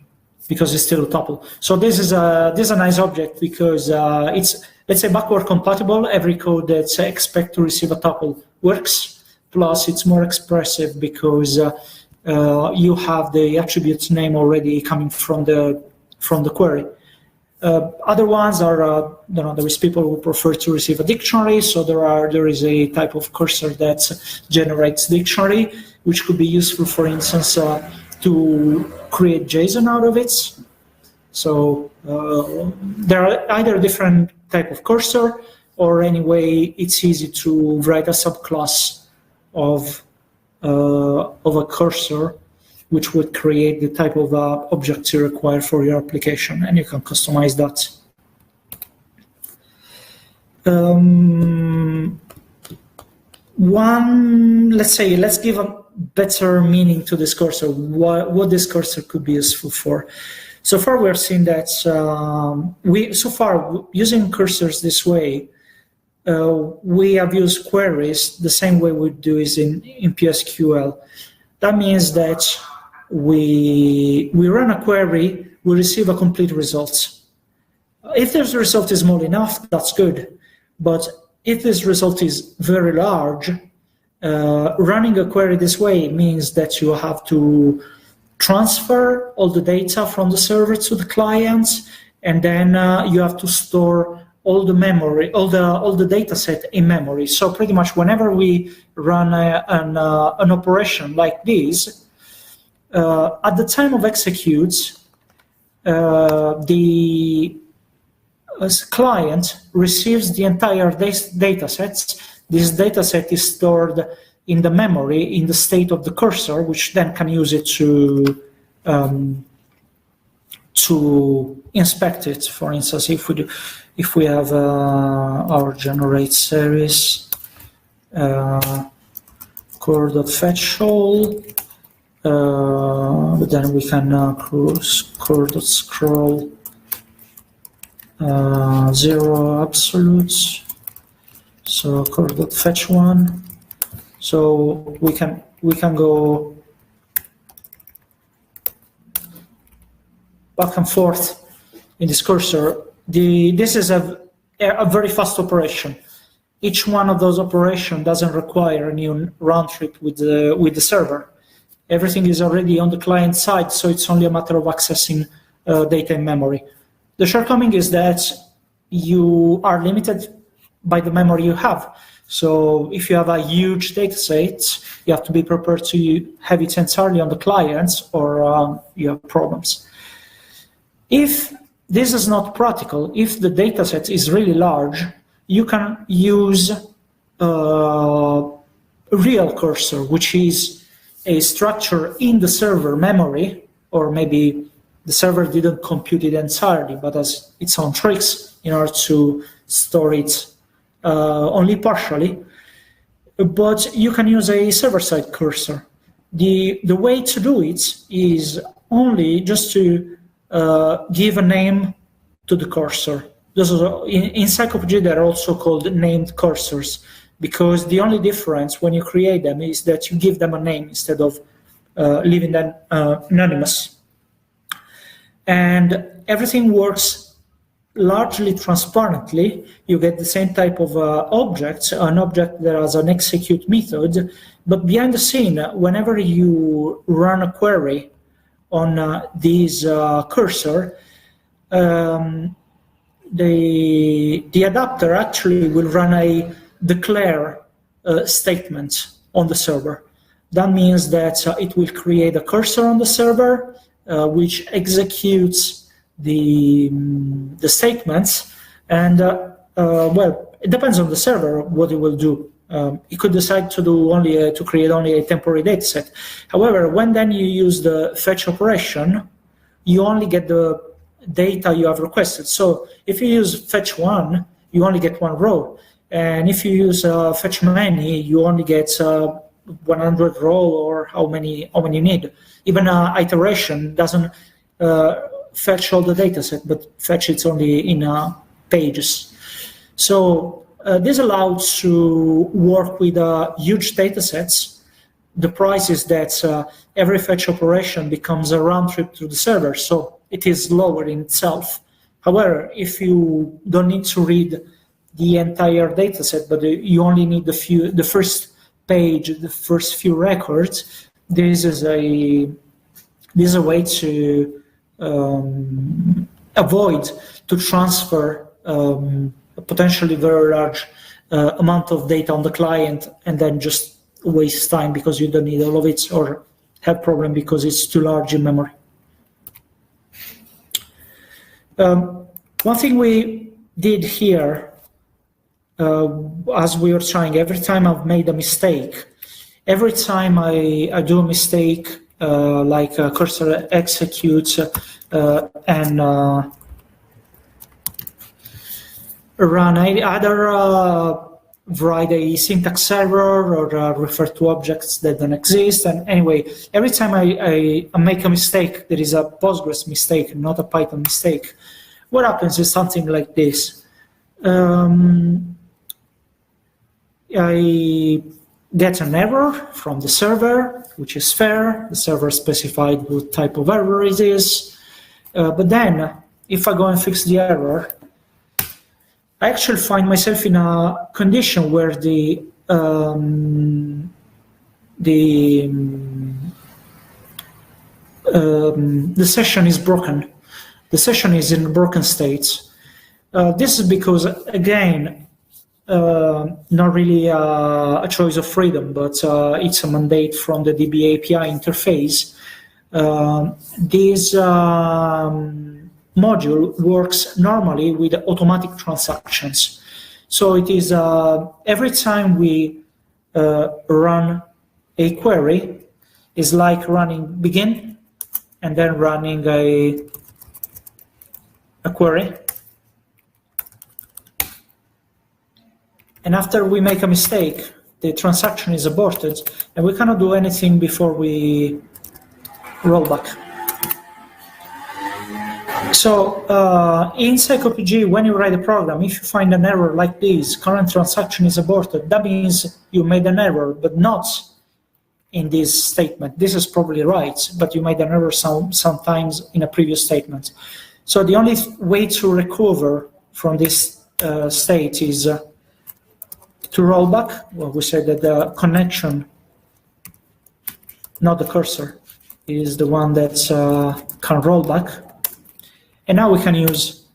because it's still a tuple. So this is a nice object because it's, let's say, backward compatible. Every code that expects to receive a tuple works. Plus, it's more expressive because you have the attribute name already coming from the query. Other ones are, there is people who prefer to receive a dictionary. So there is a type of cursor that generates dictionary, which could be useful, for instance, to create JSON out of it. So there are either different type of cursor, or anyway, it's easy to write a subclass of a cursor, which would create the type of object you require for your application, and you can customize that. Let's give a better meaning to this cursor, what this cursor could be useful for. So far, we're seeing that using cursors this way, we have used queries the same way we do is in PSQL. That means that we run a query, we receive a complete result. If this result is small enough, that's good. But if this result is very large, running a query this way means that you have to transfer all the data from the server to the client, and then you have to store all the memory, all the data set in memory. So pretty much whenever we run an operation like this, at the time of execute, the client receives the entire data sets. This data set is stored in the memory in the state of the cursor, which then can use it to inspect it. For instance, if we have our generate series core.fetch all, but then we can core.scroll 0 absolutes, so core.fetch 1. So we can go back and forth in this cursor. This is a very fast operation. Each one of those operations doesn't require a new round trip with the server. Everything is already on the client side, so it's only a matter of accessing data in memory. The shortcoming is that you are limited by the memory you have. So if you have a huge data set, you have to be prepared to have it entirely on the client, or you have problems. If this is not practical, if the data set is really large, you can use a real cursor, which is a structure in the server memory, or maybe the server didn't compute it entirely, but has its own tricks in order to store it only partially. But you can use a server-side cursor. The way to do it is only just to give a name to the cursor. In Psychopg, they're also called named cursors, because the only difference when you create them is that you give them a name instead of leaving them anonymous. And everything works largely transparently. You get the same type of object, an object that has an execute method, but behind the scene, whenever you run a query on this cursor, the adapter actually will run a declare statement on the server. That means that it will create a cursor on the server, which executes the statements, and well, it depends on the server what it will do. It could decide to do to create only a temporary data set. However, when then you use the fetch operation, you only get the data you have requested. So if you use fetch 1, you only get one row, and if you use fetch many, you only get 100 row or how many you need. Even iteration doesn't fetch all the data set, but fetch it only in pages. So this allows to work with huge data sets. The price is that every fetch operation becomes a round trip to the server, so it is lower in itself. However, if you don't need to read the entire data set, but you only need the first page, the first few records, this is a way to avoid to transfer a potentially very large amount of data on the client and then just waste time because you don't need all of it, or have problem because it's too large in memory. One thing we did here, as we were trying, every time I've made a mistake, every time I do a mistake, like cursor executes and run either write a syntax error or refer to objects that don't exist. And anyway, every time I make a mistake, there is a Postgres mistake, not a Python mistake. What happens is something like this. I get an error from the server, which is fair. The server specified what type of error it is. But then, if I go and fix the error, I actually find myself in a condition where the session is broken. The session is in a broken state. This is because, again, not really a choice of freedom, but it's a mandate from the DB API interface. This module works normally with automatic transactions. So it is every time we run a query, is like running begin and then running a query. And after we make a mistake, the transaction is aborted, and we cannot do anything before we roll back. So in PsychoPG, when you write a program, if you find an error like this, current transaction is aborted, that means you made an error, but not in this statement. This is probably right, but you made an error sometimes in a previous statement. So the only way to recover from this state is to roll back. Well, we said that the connection, not the cursor, is the one that can roll back. And now we can use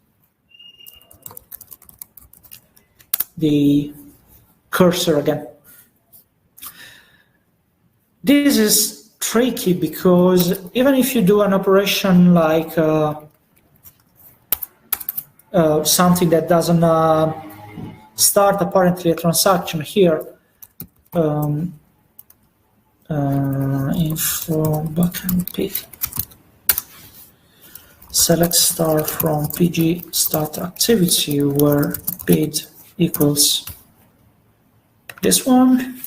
the cursor again. This is tricky because even if you do an operation like something that doesn't start apparently a transaction here, info backend p. Select star from PG start activity where bid equals this one.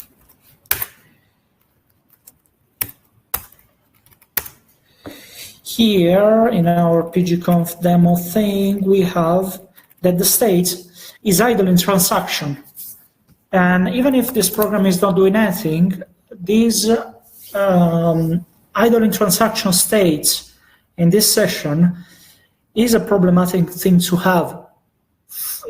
Here in our pgconf demo thing, we have that the state is idle in transaction. And even if this program is not doing anything, these idle in transaction states in this session is a problematic thing to have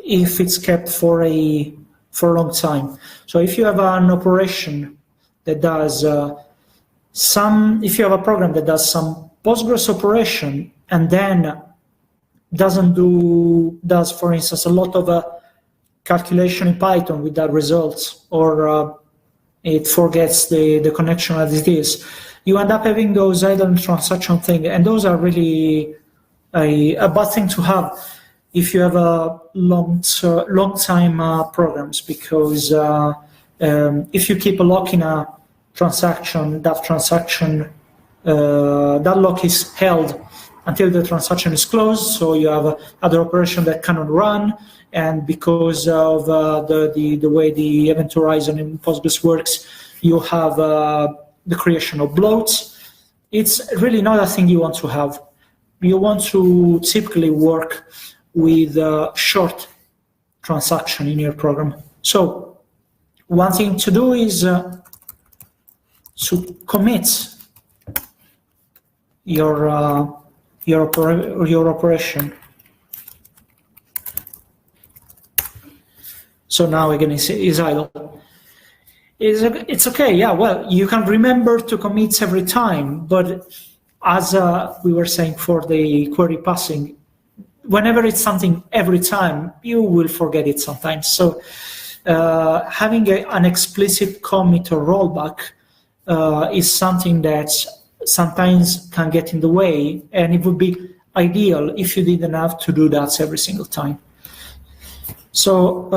if it's kept for a long time. So if you have an operation that does if you have a program that does some Postgres operation and then does, for instance, a lot of calculation in Python with that results, or it forgets the connection as it is, you end up having those idle transaction thing, and those are really a bad thing to have if you have a long time programs, because if you keep a lock in a transaction, that lock is held until the transaction is closed, so you have other operation that cannot run, and because of the way the event horizon in Postgres works, you have the creation of bloats. It's really not a thing you want to have. You want to typically work with short transaction in your program. So one thing to do is to commit your operation. So now again is idle. It's okay, yeah, well, you can remember to commit every time, but as we were saying for the query passing, whenever it's something every time, you will forget it sometimes. So having an explicit commit or rollback is something that sometimes can get in the way, and it would be ideal if you didn't have to do that every single time. So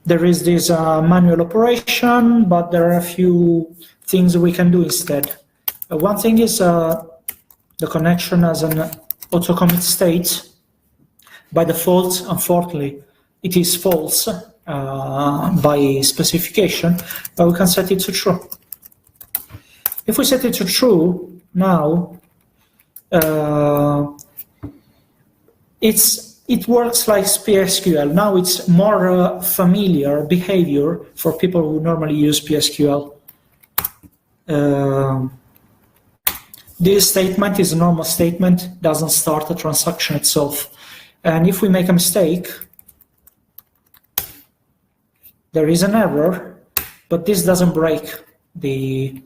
there is this manual operation, but there are a few things we can do instead. One thing is the connection as an auto-commit state. By default, unfortunately, it is false by specification, but we can set it to true. If we set it to true now, it works like PSQL. Now it's more familiar behavior for people who normally use PSQL. This statement is a normal statement, doesn't start a transaction itself. And if we make a mistake, there is an error, but this doesn't break the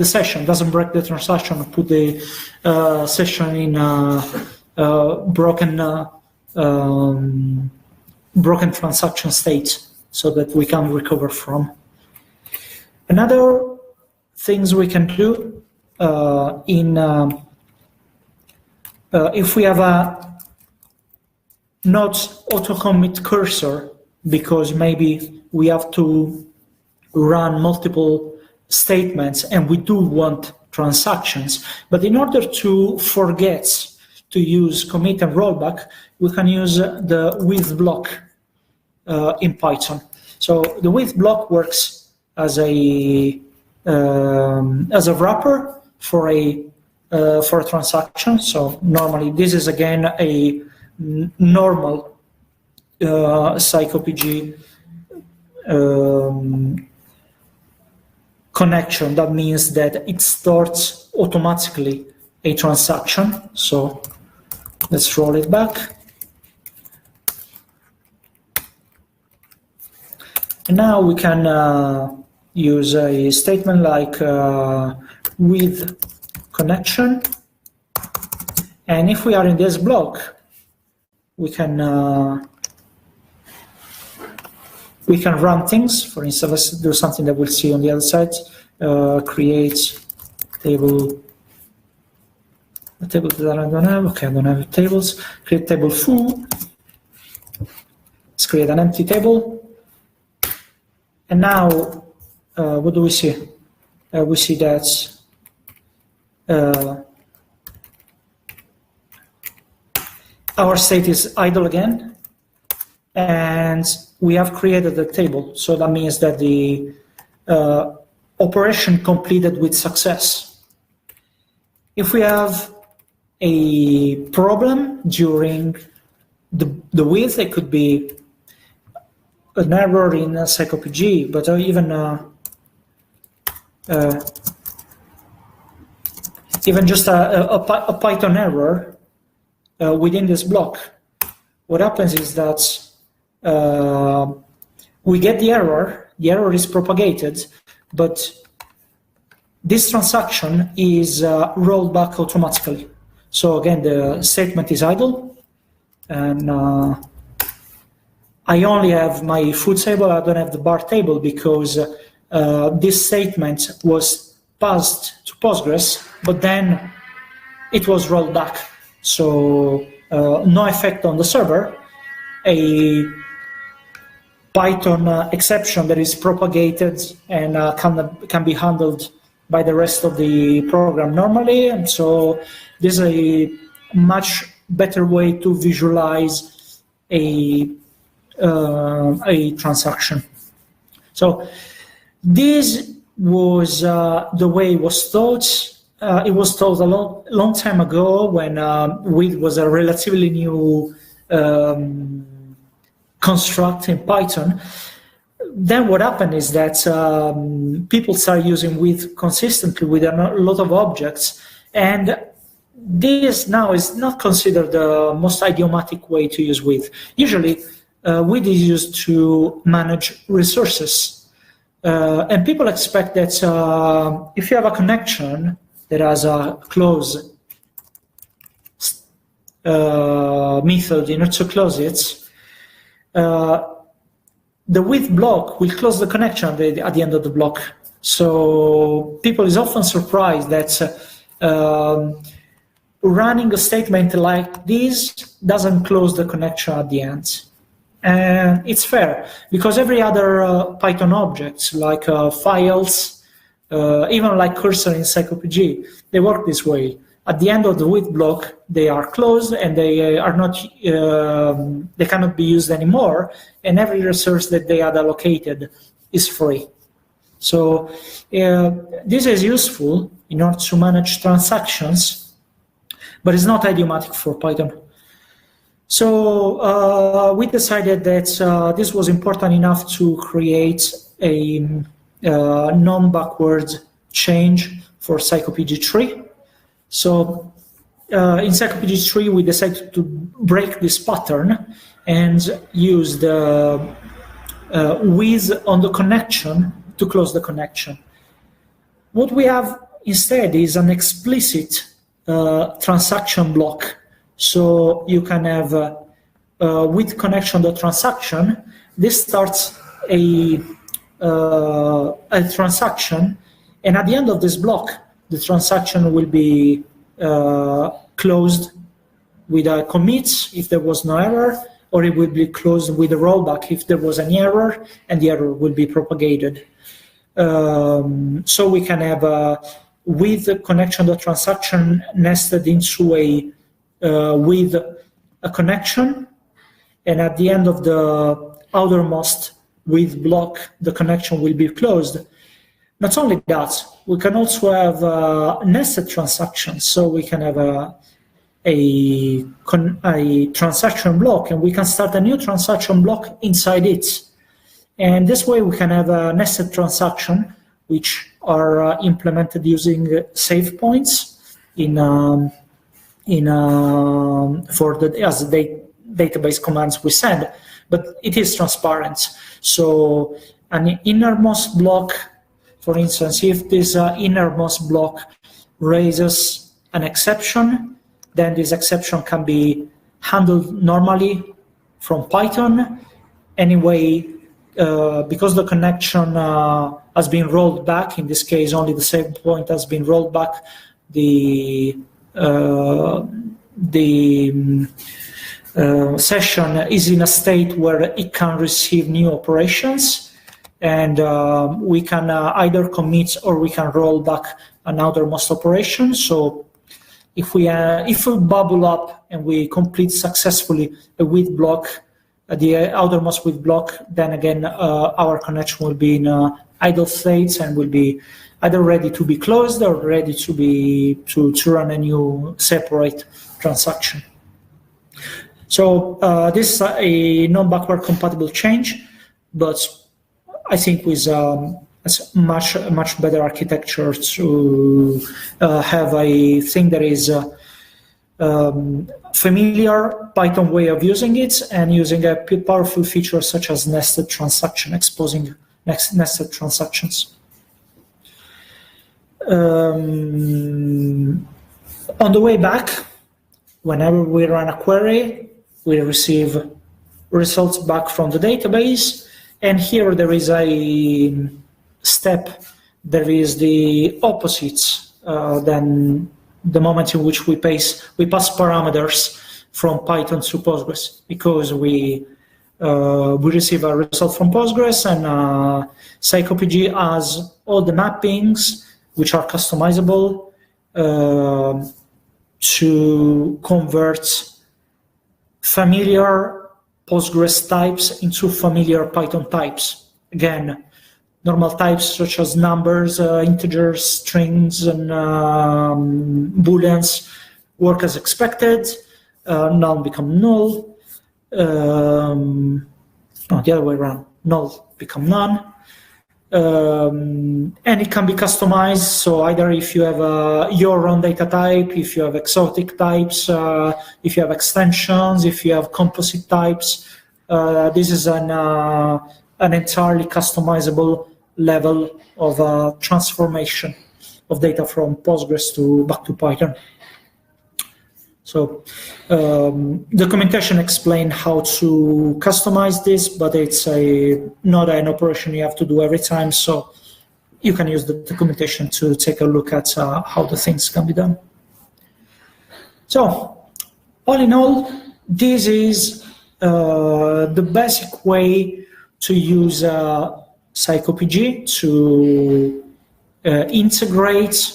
session, doesn't break the transaction, put the session in broken transaction state so that we can recover from. Another things we can do if we have a not auto-commit cursor, because maybe we have to run multiple statements and we do want transactions, but in order to forget to use commit and rollback, we can use the with block in Python. So the with block works as a wrapper for a transaction. So normally this is again a normal PsychoPG connection. That means that it starts automatically a transaction. So let's roll it back. And now we can use a statement like with connection. And if we are in this block, we can run things. For instance, let's do something that we'll see on the other side. Create table, a table that I don't have. Okay, I don't have tables. Create table foo. Let's create an empty table. And now, what do we see? We see that our state is idle again, and we have created a table. So that means that the operation completed with success. If we have a problem during the with, it could be an error in PsychoPG, but even just a Python error within this block. What happens is that we get the error is propagated, but this transaction is rolled back automatically. So again, the statement is idle, and I only have my food table, I don't have the bar table, because this statement was passed to Postgres, but then it was rolled back. So no effect on the server. A Python exception that is propagated and can be handled by the rest of the program normally. And so this is a much better way to visualize a a transaction. So this was the way it was taught. It was taught a long time ago when with was a relatively new construct in Python. Then what happened is that people started using with consistently with a lot of objects, and this now is not considered the most idiomatic way to use with. Usually, with is used to manage resources, and people expect that if you have a connection that has a close method in order to close it, the with block will close the connection at the end of the block. So people is often surprised that running a statement like this doesn't close the connection at the end. And it's fair, because every other Python objects, like files, even like cursor in psycopg, they work this way. At the end of the with block, they are closed and they are not, they cannot be used anymore. And every resource that they had allocated is free. So this is useful in order to manage transactions, but it's not idiomatic for Python. So we decided that this was important enough to create a non-backward change for psycopg tree. So in psycopg tree, we decided to break this pattern and use the with on the connection to close the connection. What we have instead is an explicit transaction block. So you can have with connection.transaction, this starts a transaction, and at the end of this block, the transaction will be closed with a commit if there was no error, or it will be closed with a rollback if there was any error, and the error will be propagated. So we can have with the connection.transaction nested into a with a connection, and at the end of the outermost with block, the connection will be closed. Not only that, we can also have nested transactions. So we can have a transaction block, and we can start a new transaction block inside it. And this way we can have a nested transaction, which are implemented using save points for the as the database commands we send, but it is transparent. So an innermost block, for instance, if this innermost block raises an exception, then this exception can be handled normally from Python. Anyway, because the connection has been rolled back, in this case only the save point has been rolled back, the session is in a state where it can receive new operations, and we can either commit or we can roll back an outermost operation. So if we bubble up and we complete successfully a with block, the outermost with block, then again our connection will be in idle states and will be either ready to be closed or ready to be to run a new separate transaction. So this is a non-backward compatible change, but I think with a much better architecture to have a thing that is familiar Python way of using it, and using a powerful feature such as nested transaction, exposing nested transactions. On the way back, whenever we run a query, we receive results back from the database, and here there is a step. There is the opposite than the moment in which we pass parameters from Python to Postgres, because we receive a result from Postgres, and psycopg has all the mappings which are customizable to convert familiar Postgres types into familiar Python types. Again, normal types such as numbers, integers, strings, and booleans work as expected. Null become null. No, the other way around. Null become none. And it can be customized. So either if you have your own data type, if you have exotic types, if you have extensions, if you have composite types, this is an entirely customizable level of transformation of data from Postgres back to Python. So documentation explains how to customize this, but it's not an operation you have to do every time. So you can use the documentation to take a look at how the things can be done. So all in all, this is the basic way to use PsychoPG to integrate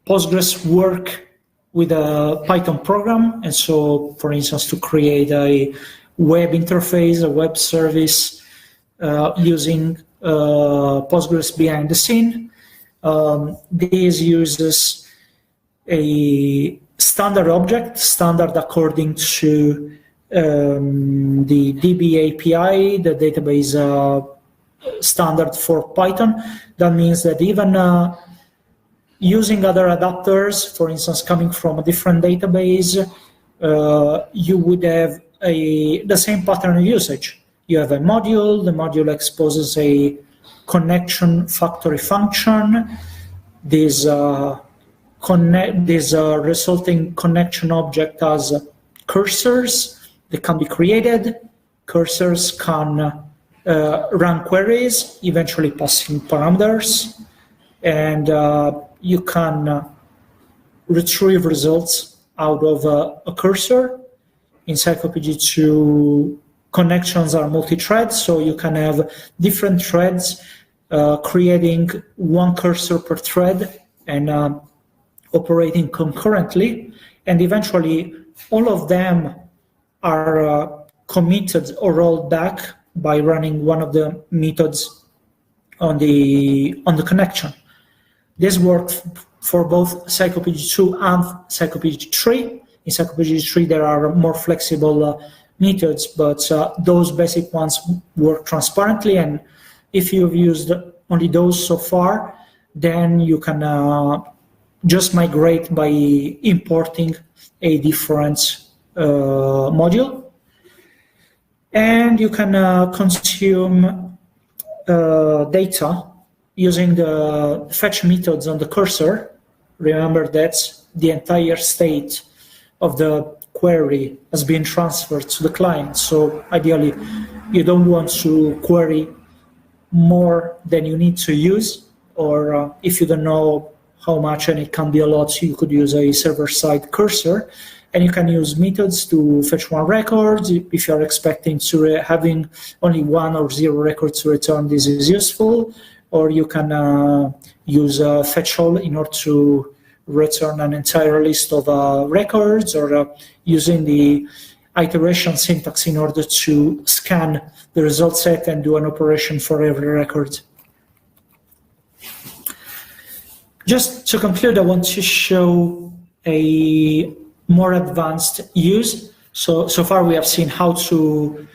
Postgres work with a Python program. And so, for instance, to create a web interface, a web service using Postgres behind the scene. This uses a standard object, standard according to the DB API, the database standard for Python. That means that even using other adapters, for instance, coming from a different database, you would have the same pattern of usage. You have a module, the module exposes a connection factory function. This resulting connection object has cursors that can be created. Cursors can run queries, eventually passing parameters, and you can retrieve results out of a cursor. In PsychoPG2, connections are multi-thread, so you can have different threads creating one cursor per thread and operating concurrently. And eventually, all of them are committed or rolled back by running one of the methods on the connection. This works for both PsychoPG2 and PsychoPG3. In PsychoPG3, there are more flexible methods, but those basic ones work transparently. And if you've used only those so far, then you can just migrate by importing a different module. And you can consume data using the fetch methods on the cursor. Remember that the entire state of the query has been transferred to the client. So ideally, you don't want to query more than you need to use, or if you don't know how much, and it can be a lot, you could use a server-side cursor. And you can use methods to fetch one record. If you're expecting to having only 1 or 0 records to return, this is useful. Or you can use fetch all in order to return an entire list of records, or using the iteration syntax in order to scan the result set and do an operation for every record. Just to conclude, I want to show a more advanced use. So far we have seen how to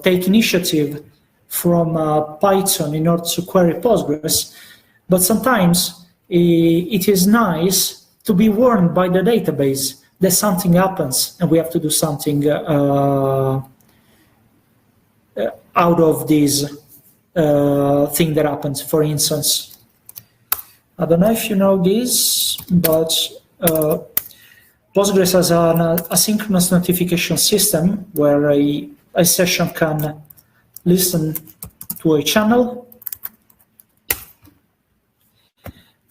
take initiative from Python in order to query Postgres, but sometimes it is nice to be warned by the database that something happens and we have to do something out of this thing that happens. For instance, I don't know if you know this, but Postgres has an asynchronous notification system where a session can listen to a channel,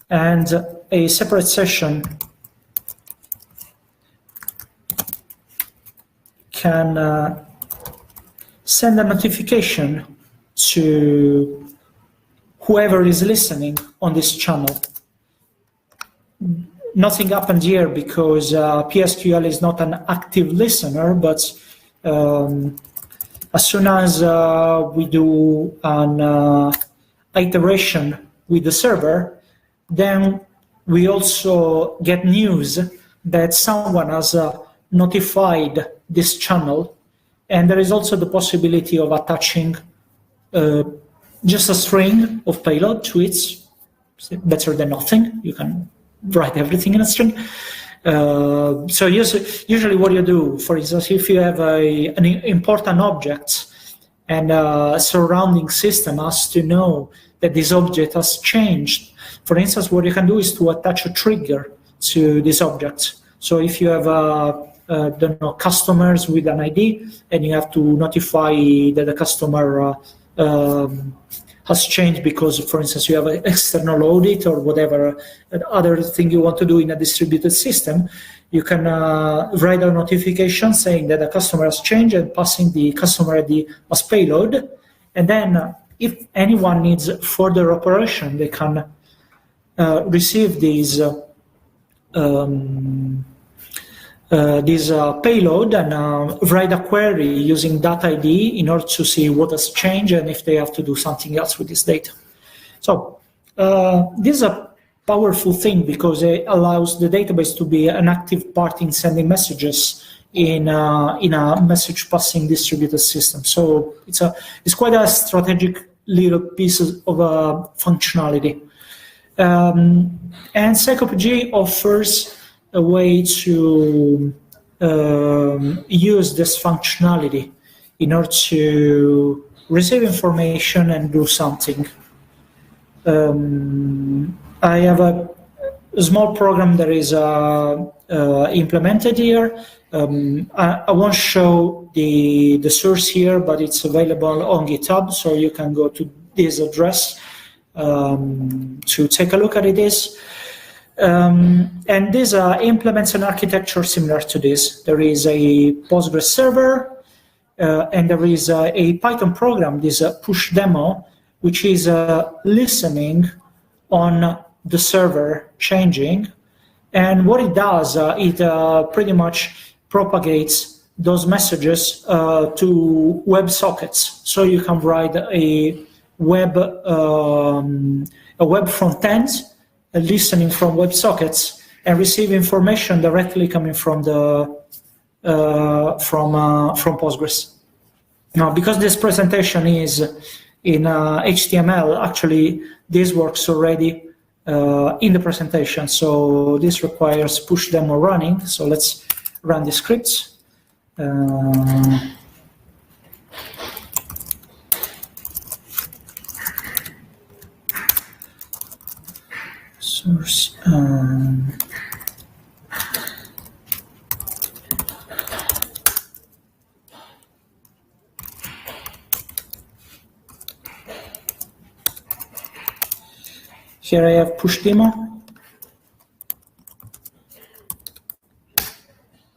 and a separate session can send a notification to whoever is listening on this channel. Nothing happened here because PSQL is not an active listener, but as soon as we do an iteration with the server, then we also get news that someone has notified this channel, and there is also the possibility of attaching just a string of payload to it. Better than nothing. You can write everything in a string. So usually what you do, for instance, if you have an important object and a surrounding system has to know that this object has changed, for instance, what you can do is to attach a trigger to this object. So if you have don't know, customers with an ID and you have to notify that the customer has changed because, for instance, you have an external audit or whatever other thing you want to do in a distributed system, you can write a notification saying that the customer has changed and passing the customer ID as payload. And then if anyone needs further operation, they can receive these payload and write a query using that ID in order to see what has changed and if they have to do something else with this data. So this is a powerful thing because it allows the database to be an active part in sending messages in a message passing distributed system. So it's quite a strategic little piece of functionality. And PsycopG offers a way to use this functionality in order to receive information and do something. I have a small program that is implemented here. I won't show the source here, but it's available on GitHub, so you can go to this address to take a look at it. And this implements an architecture similar to this. There is a Postgres server, and there is a Python program, this push demo, which is listening on the server changing. And what it does, it pretty much propagates those messages to web sockets. So you can write a web front end, listening from web sockets, and receive information directly coming from the from Postgres. Now, because this presentation is in HTML, actually this works already in the presentation. So this requires push demo running. So let's run the scripts. Source. Here I have push demo,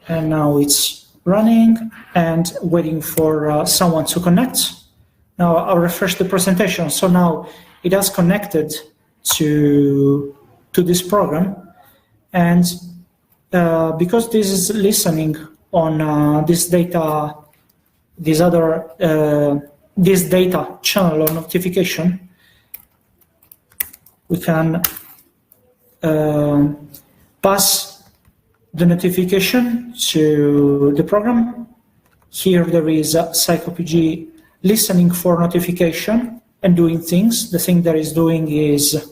and now it's running and waiting for someone to connect. Now I'll refresh the presentation. So now it has connected to this program, and because this is listening on this data channel or notification, we can pass the notification to the program. Here there is PsycopG listening for notification and doing things. The thing that is doing is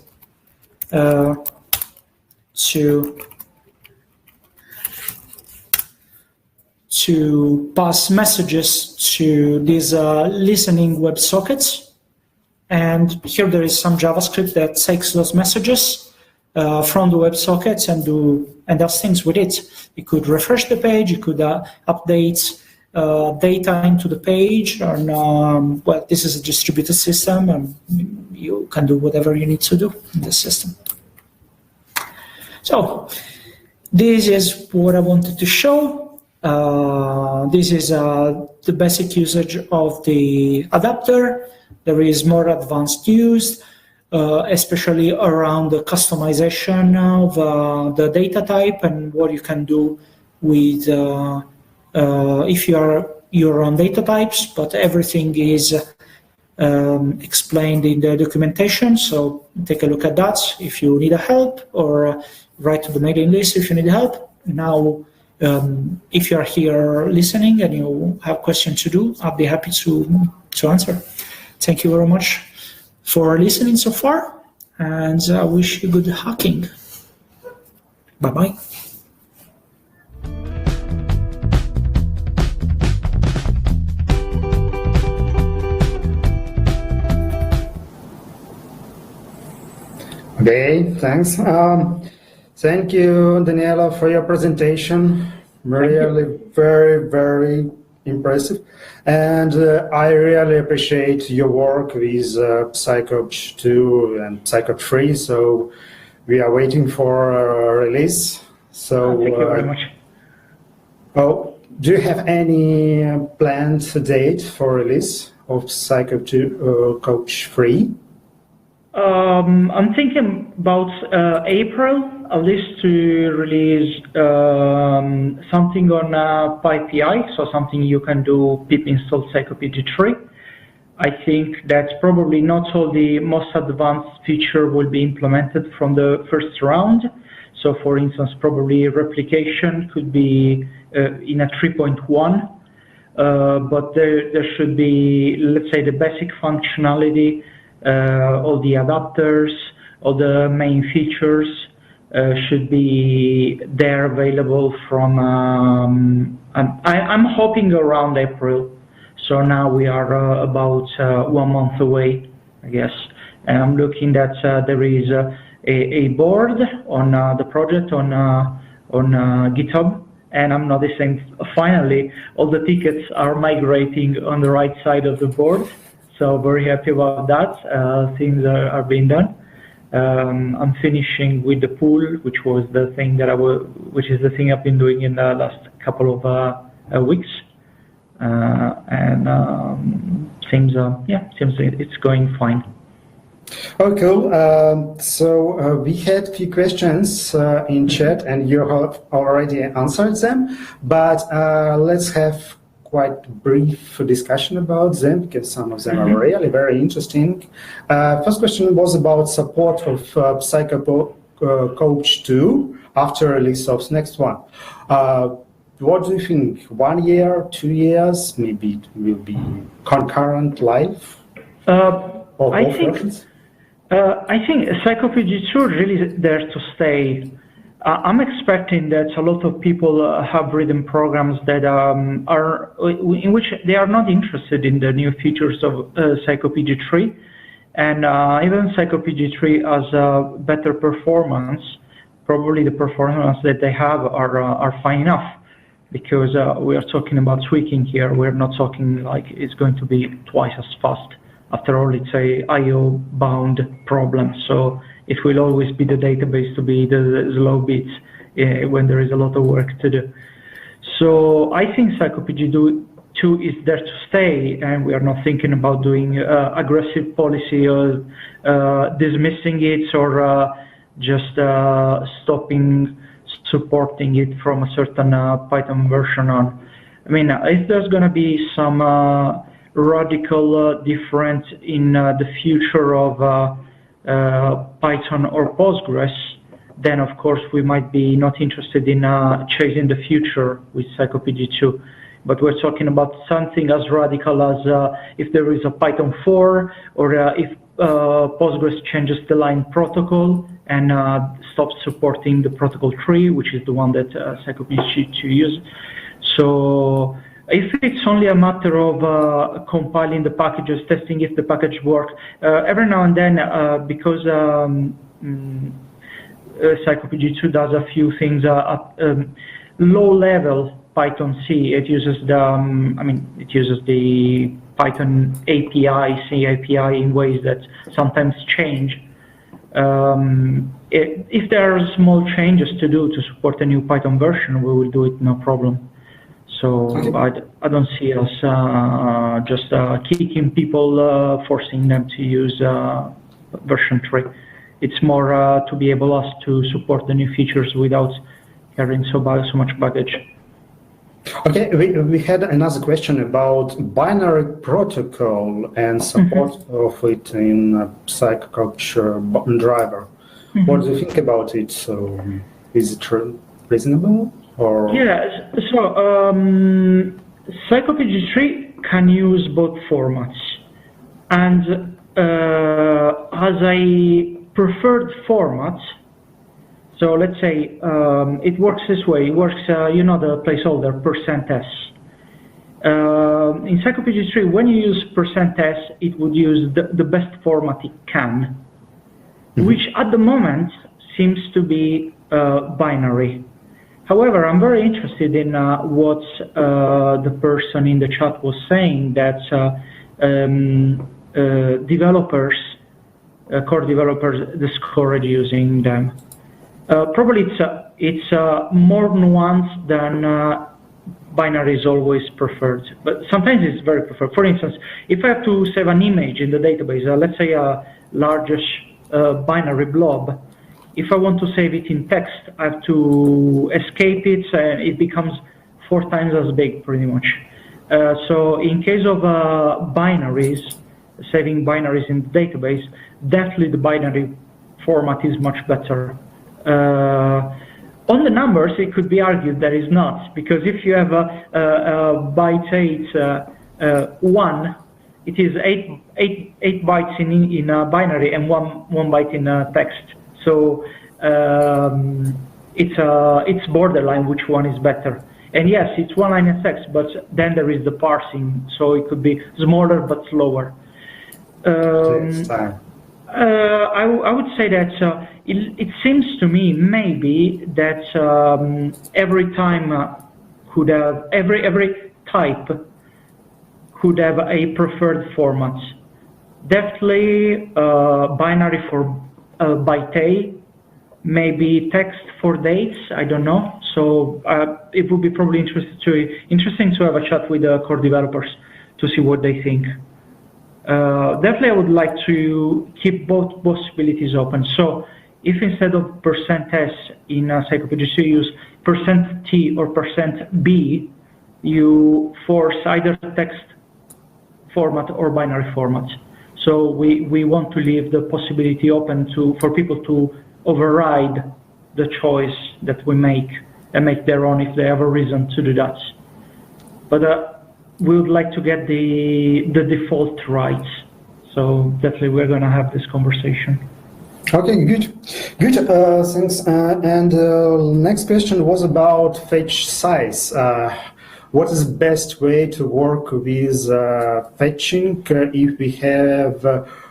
to pass messages to these listening WebSockets. And here there is some JavaScript that takes those messages from the WebSockets and does things with it. It could refresh the page, it could update data into the page, and well, this is a distributed system, and you can do whatever you need to do in this system. So this is what I wanted to show. This is the basic usage of the adapter. There is more advanced use, especially around the customization of the data type and what you can do with if you are your own data types, but everything is explained in the documentation. So take a look at that if you need help, or write to the mailing list if you need help. Now, if you are here listening and you have questions to do, I'll be happy to answer. Thank you very much for listening so far, and I wish you good hacking. Bye-bye. Okay, thanks. Thank you, Daniela, for your presentation. Really very, very impressive. And I really appreciate your work with PsyCoach 2 and PsyCoach 3. So we are waiting for a release. So thank you very much. Oh, do you have any planned date for release of PsyCoach 2, Coach 3? I'm thinking about April, at least, to release something on PyPI, so something you can do pip install Psychopg 3. I think that probably not all the most advanced feature will be implemented from the first round. So for instance, probably replication could be in a 3.1, but there should be, let's say, the basic functionality, all the adapters, all the main features should be there available from, I'm hoping around April. So now we are about 1 month away, I guess. And I'm looking that there is a board on the project on GitHub, and I'm noticing finally all the tickets are migrating on the right side of the board. So very happy about that. Things are being done. I'm finishing with the pool, which was the thing that which is the thing I've been doing in the last couple of weeks. And seems it's going fine. Oh, cool. So we had a few questions in chat, and you have already answered them. But let's have quite brief discussion about them, because some of them are really very interesting. First question was about support of PsyCoach 2 after release of next one. What do you think? 1 year, 2 years? Maybe it will be concurrent live? I think Psychopg 2 really is there to stay. I'm expecting that a lot of people have written programs that are in which they are not interested in the new features of Psychopg 3, and even Psychopg 3 has better performance. Probably the performance that they have are fine enough, because we are talking about tweaking here. We're not talking like it's going to be twice as fast. After all, it's a I/O bound problem, so it will always be the database to be the slow bits when there is a lot of work to do. So I think Psychopg 2 is there to stay, and we are not thinking about doing aggressive policy or dismissing it, or just stopping supporting it from a certain Python version on. I mean, if there's going to be some radical difference in the future of Python or Postgres, then of course we might be not interested in chasing the future with Psychopg 2. But we're talking about something as radical as if there is a Python 4, or if Postgres changes the line protocol and stops supporting the protocol 3, which is the one that Psychopg 2 uses. So if it's only a matter of compiling the packages, testing if the package works, every now and then, because Psychopg 2 does a few things at low-level Python C. It uses it uses the Python API, C API, in ways that sometimes change. If there are small changes to do to support a new Python version, we will do it, no problem. So okay. I don't see us just kicking people, forcing them to use version 3. It's more to be able to support the new features without carrying so much baggage. Okay, we had another question about binary protocol and support of it in psychoculture driver. What do you think about it? So, is it reasonable or? Yes. So PsychoPG3 can use both formats, and as a preferred format. So let's say it works this way. It works, the placeholder %s. In PsychoPG3, when you use %s, it would use the best format it can, which at the moment seems to be binary. However, I'm very interested in what the person in the chat was saying, that developers, core developers, discourage using them. Probably it's more nuanced than binary is always preferred, but sometimes it's very preferred. For instance, if I have to save an image in the database, let's say a largish binary blob, if I want to save it in text, I have to escape it, and it becomes 4 times as big, pretty much. So in case of binaries, saving binaries in the database, definitely the binary format is much better. On the numbers, it could be argued that is not, because if you have a byte 1, it is 8 bytes in a binary and one byte in a text. So it's borderline which one is better. And yes, it's one line of text, but then there is the parsing, so it could be smaller but slower. I would say that it seems to me maybe that every type could have a preferred format. Definitely binary for byte A, maybe text for dates. I don't know. So it would be probably interesting to have a chat with the core developers to see what they think. Definitely, I would like to keep both possibilities open. So, if instead of %s in PsychoPG3 you use %t or %b, you force either text format or binary format. So we want to leave the possibility open for people to override the choice that we make and make their own if they have a reason to do that. But we would like to get the default right. So definitely we're going to have this conversation. Okay, good. Thanks. And next question was about fetch size. What is the best way to work with fetching if we have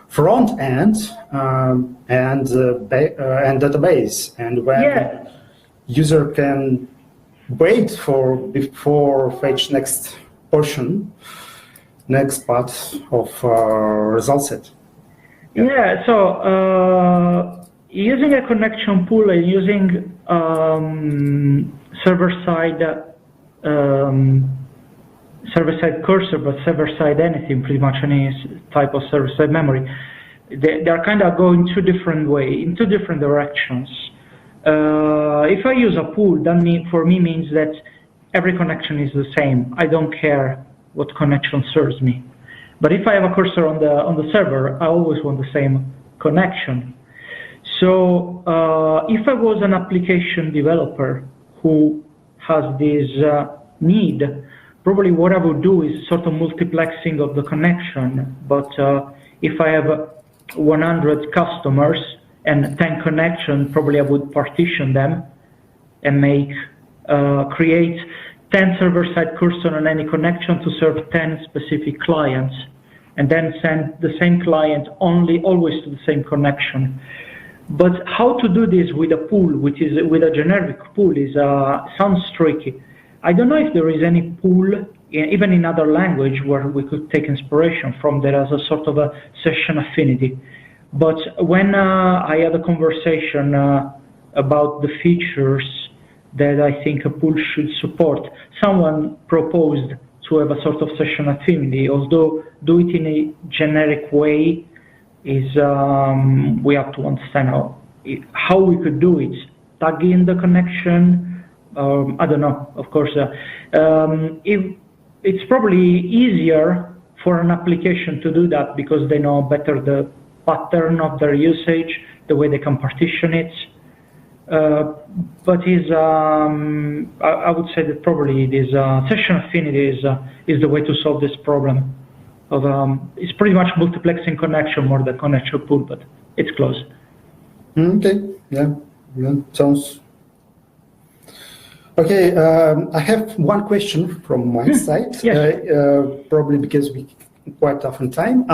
front end and database, and when user can wait before fetch next part of result set? Yeah, so using a connection pool and using server-side cursor, but server-side anything, pretty much any type of server-side memory, they are kind of going in two different directions. If I use a pool, that for me means that every connection is the same. I don't care what connection serves me. But if I have a cursor on the server, I always want the same connection. So if I was an application developer who has this need, probably what I would do is sort of multiplexing of the connection. But if I have 100 customers and 10 connections, probably I would partition them and create 10 server-side cursor on any connection to serve 10 specific clients, and then send the same client always to the same connection. But how to do this with a pool, with a generic pool, sounds tricky. I don't know if there is any pool, even in other language, where we could take inspiration from that as a sort of a session affinity. But when I had a conversation about the features that I think a pool should support, someone proposed to have a sort of session affinity, although do it in a generic way is, we have to understand how we could do it. Tag in the connection, I don't know, of course. It's probably easier for an application to do that because they know better the pattern of their usage, the way they can partition it. But I would say that probably this session affinity is the way to solve this problem. It's pretty much multiplexing connection more than connection pool, but it's close. Okay, yeah, sounds. Okay, I have one question from my side, yes. probably because we quite often time.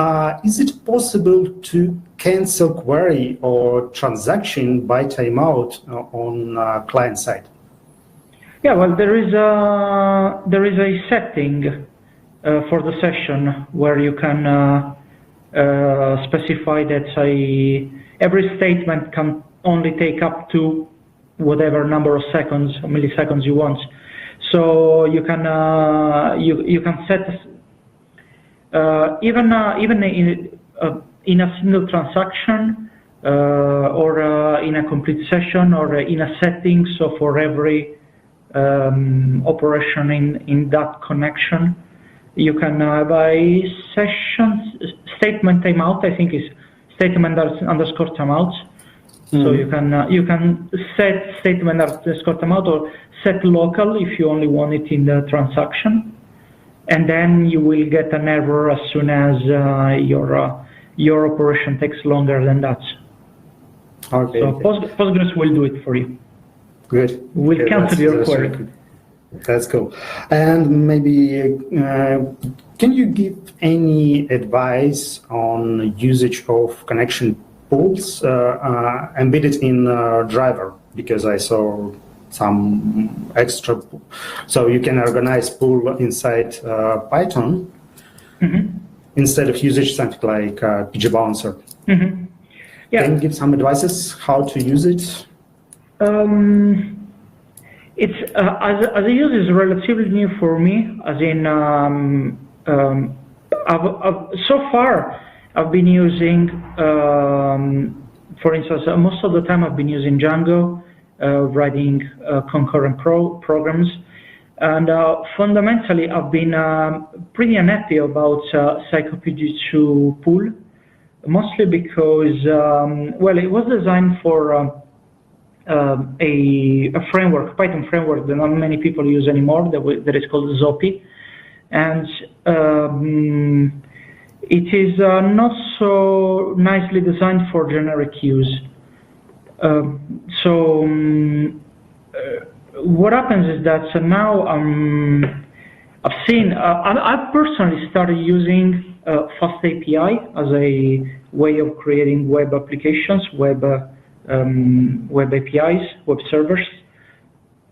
Is it possible to cancel query or transaction by timeout on client side? Yeah, well, there is a setting for the session where you can specify that every statement can only take up to whatever number of seconds or milliseconds you want. So you can set even in a single transaction or in a complete session or in a setting. So for every operation in that connection, you can have a session statement timeout. I think is statement underscore timeout. So you can set statement underscore timeout or set local if you only want it in the transaction, and then you will get an error as soon as your operation takes longer than that. Okay. So Postgres will do it for you. Good. We'll cancel your query. Really, that's cool. And maybe can you give any advice on usage of connection pools embedded in driver? Because I saw some extra, so you can organize pool inside Python instead of usage something like PG Bouncer. Yeah. Can you give some advices how to use it? It's as a user is relatively new for me. As in, so far I've been using, for instance, most of the time I've been using Django, writing concurrent programs, and fundamentally I've been pretty unhappy about PsychoPG2 pool, mostly because well, it was designed for a framework, Python framework that not many people use anymore, that is called Zopi, and it is not so nicely designed for generic use. So what happens is that now I've personally started using Fast API as a way of creating web applications, web APIs, web servers,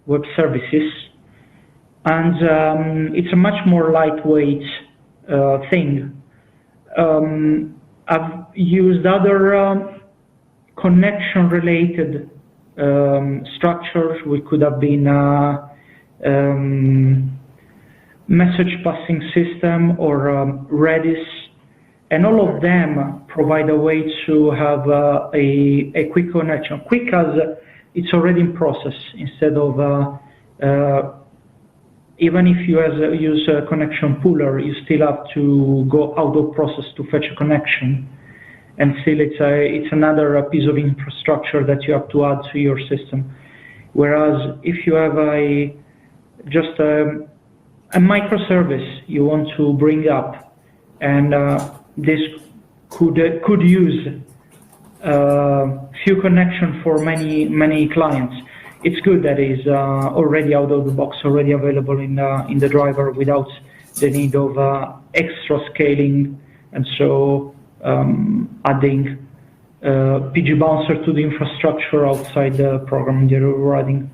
web services, and it's a much more lightweight thing. I've used other connection-related structures, which could have been message passing system or Redis, and all of them provide a way to have a quick connection, quick as it's already in process, instead of even if you use a connection pooler, you still have to go out of process to fetch a connection, and still it's another piece of infrastructure that you have to add to your system. Whereas if you have just a microservice you want to bring up, and this could use few connection for many clients, it's good that is already out of the box, already available in the driver without the need of extra scaling, and so adding PG Bouncer to the infrastructure outside the program you're running.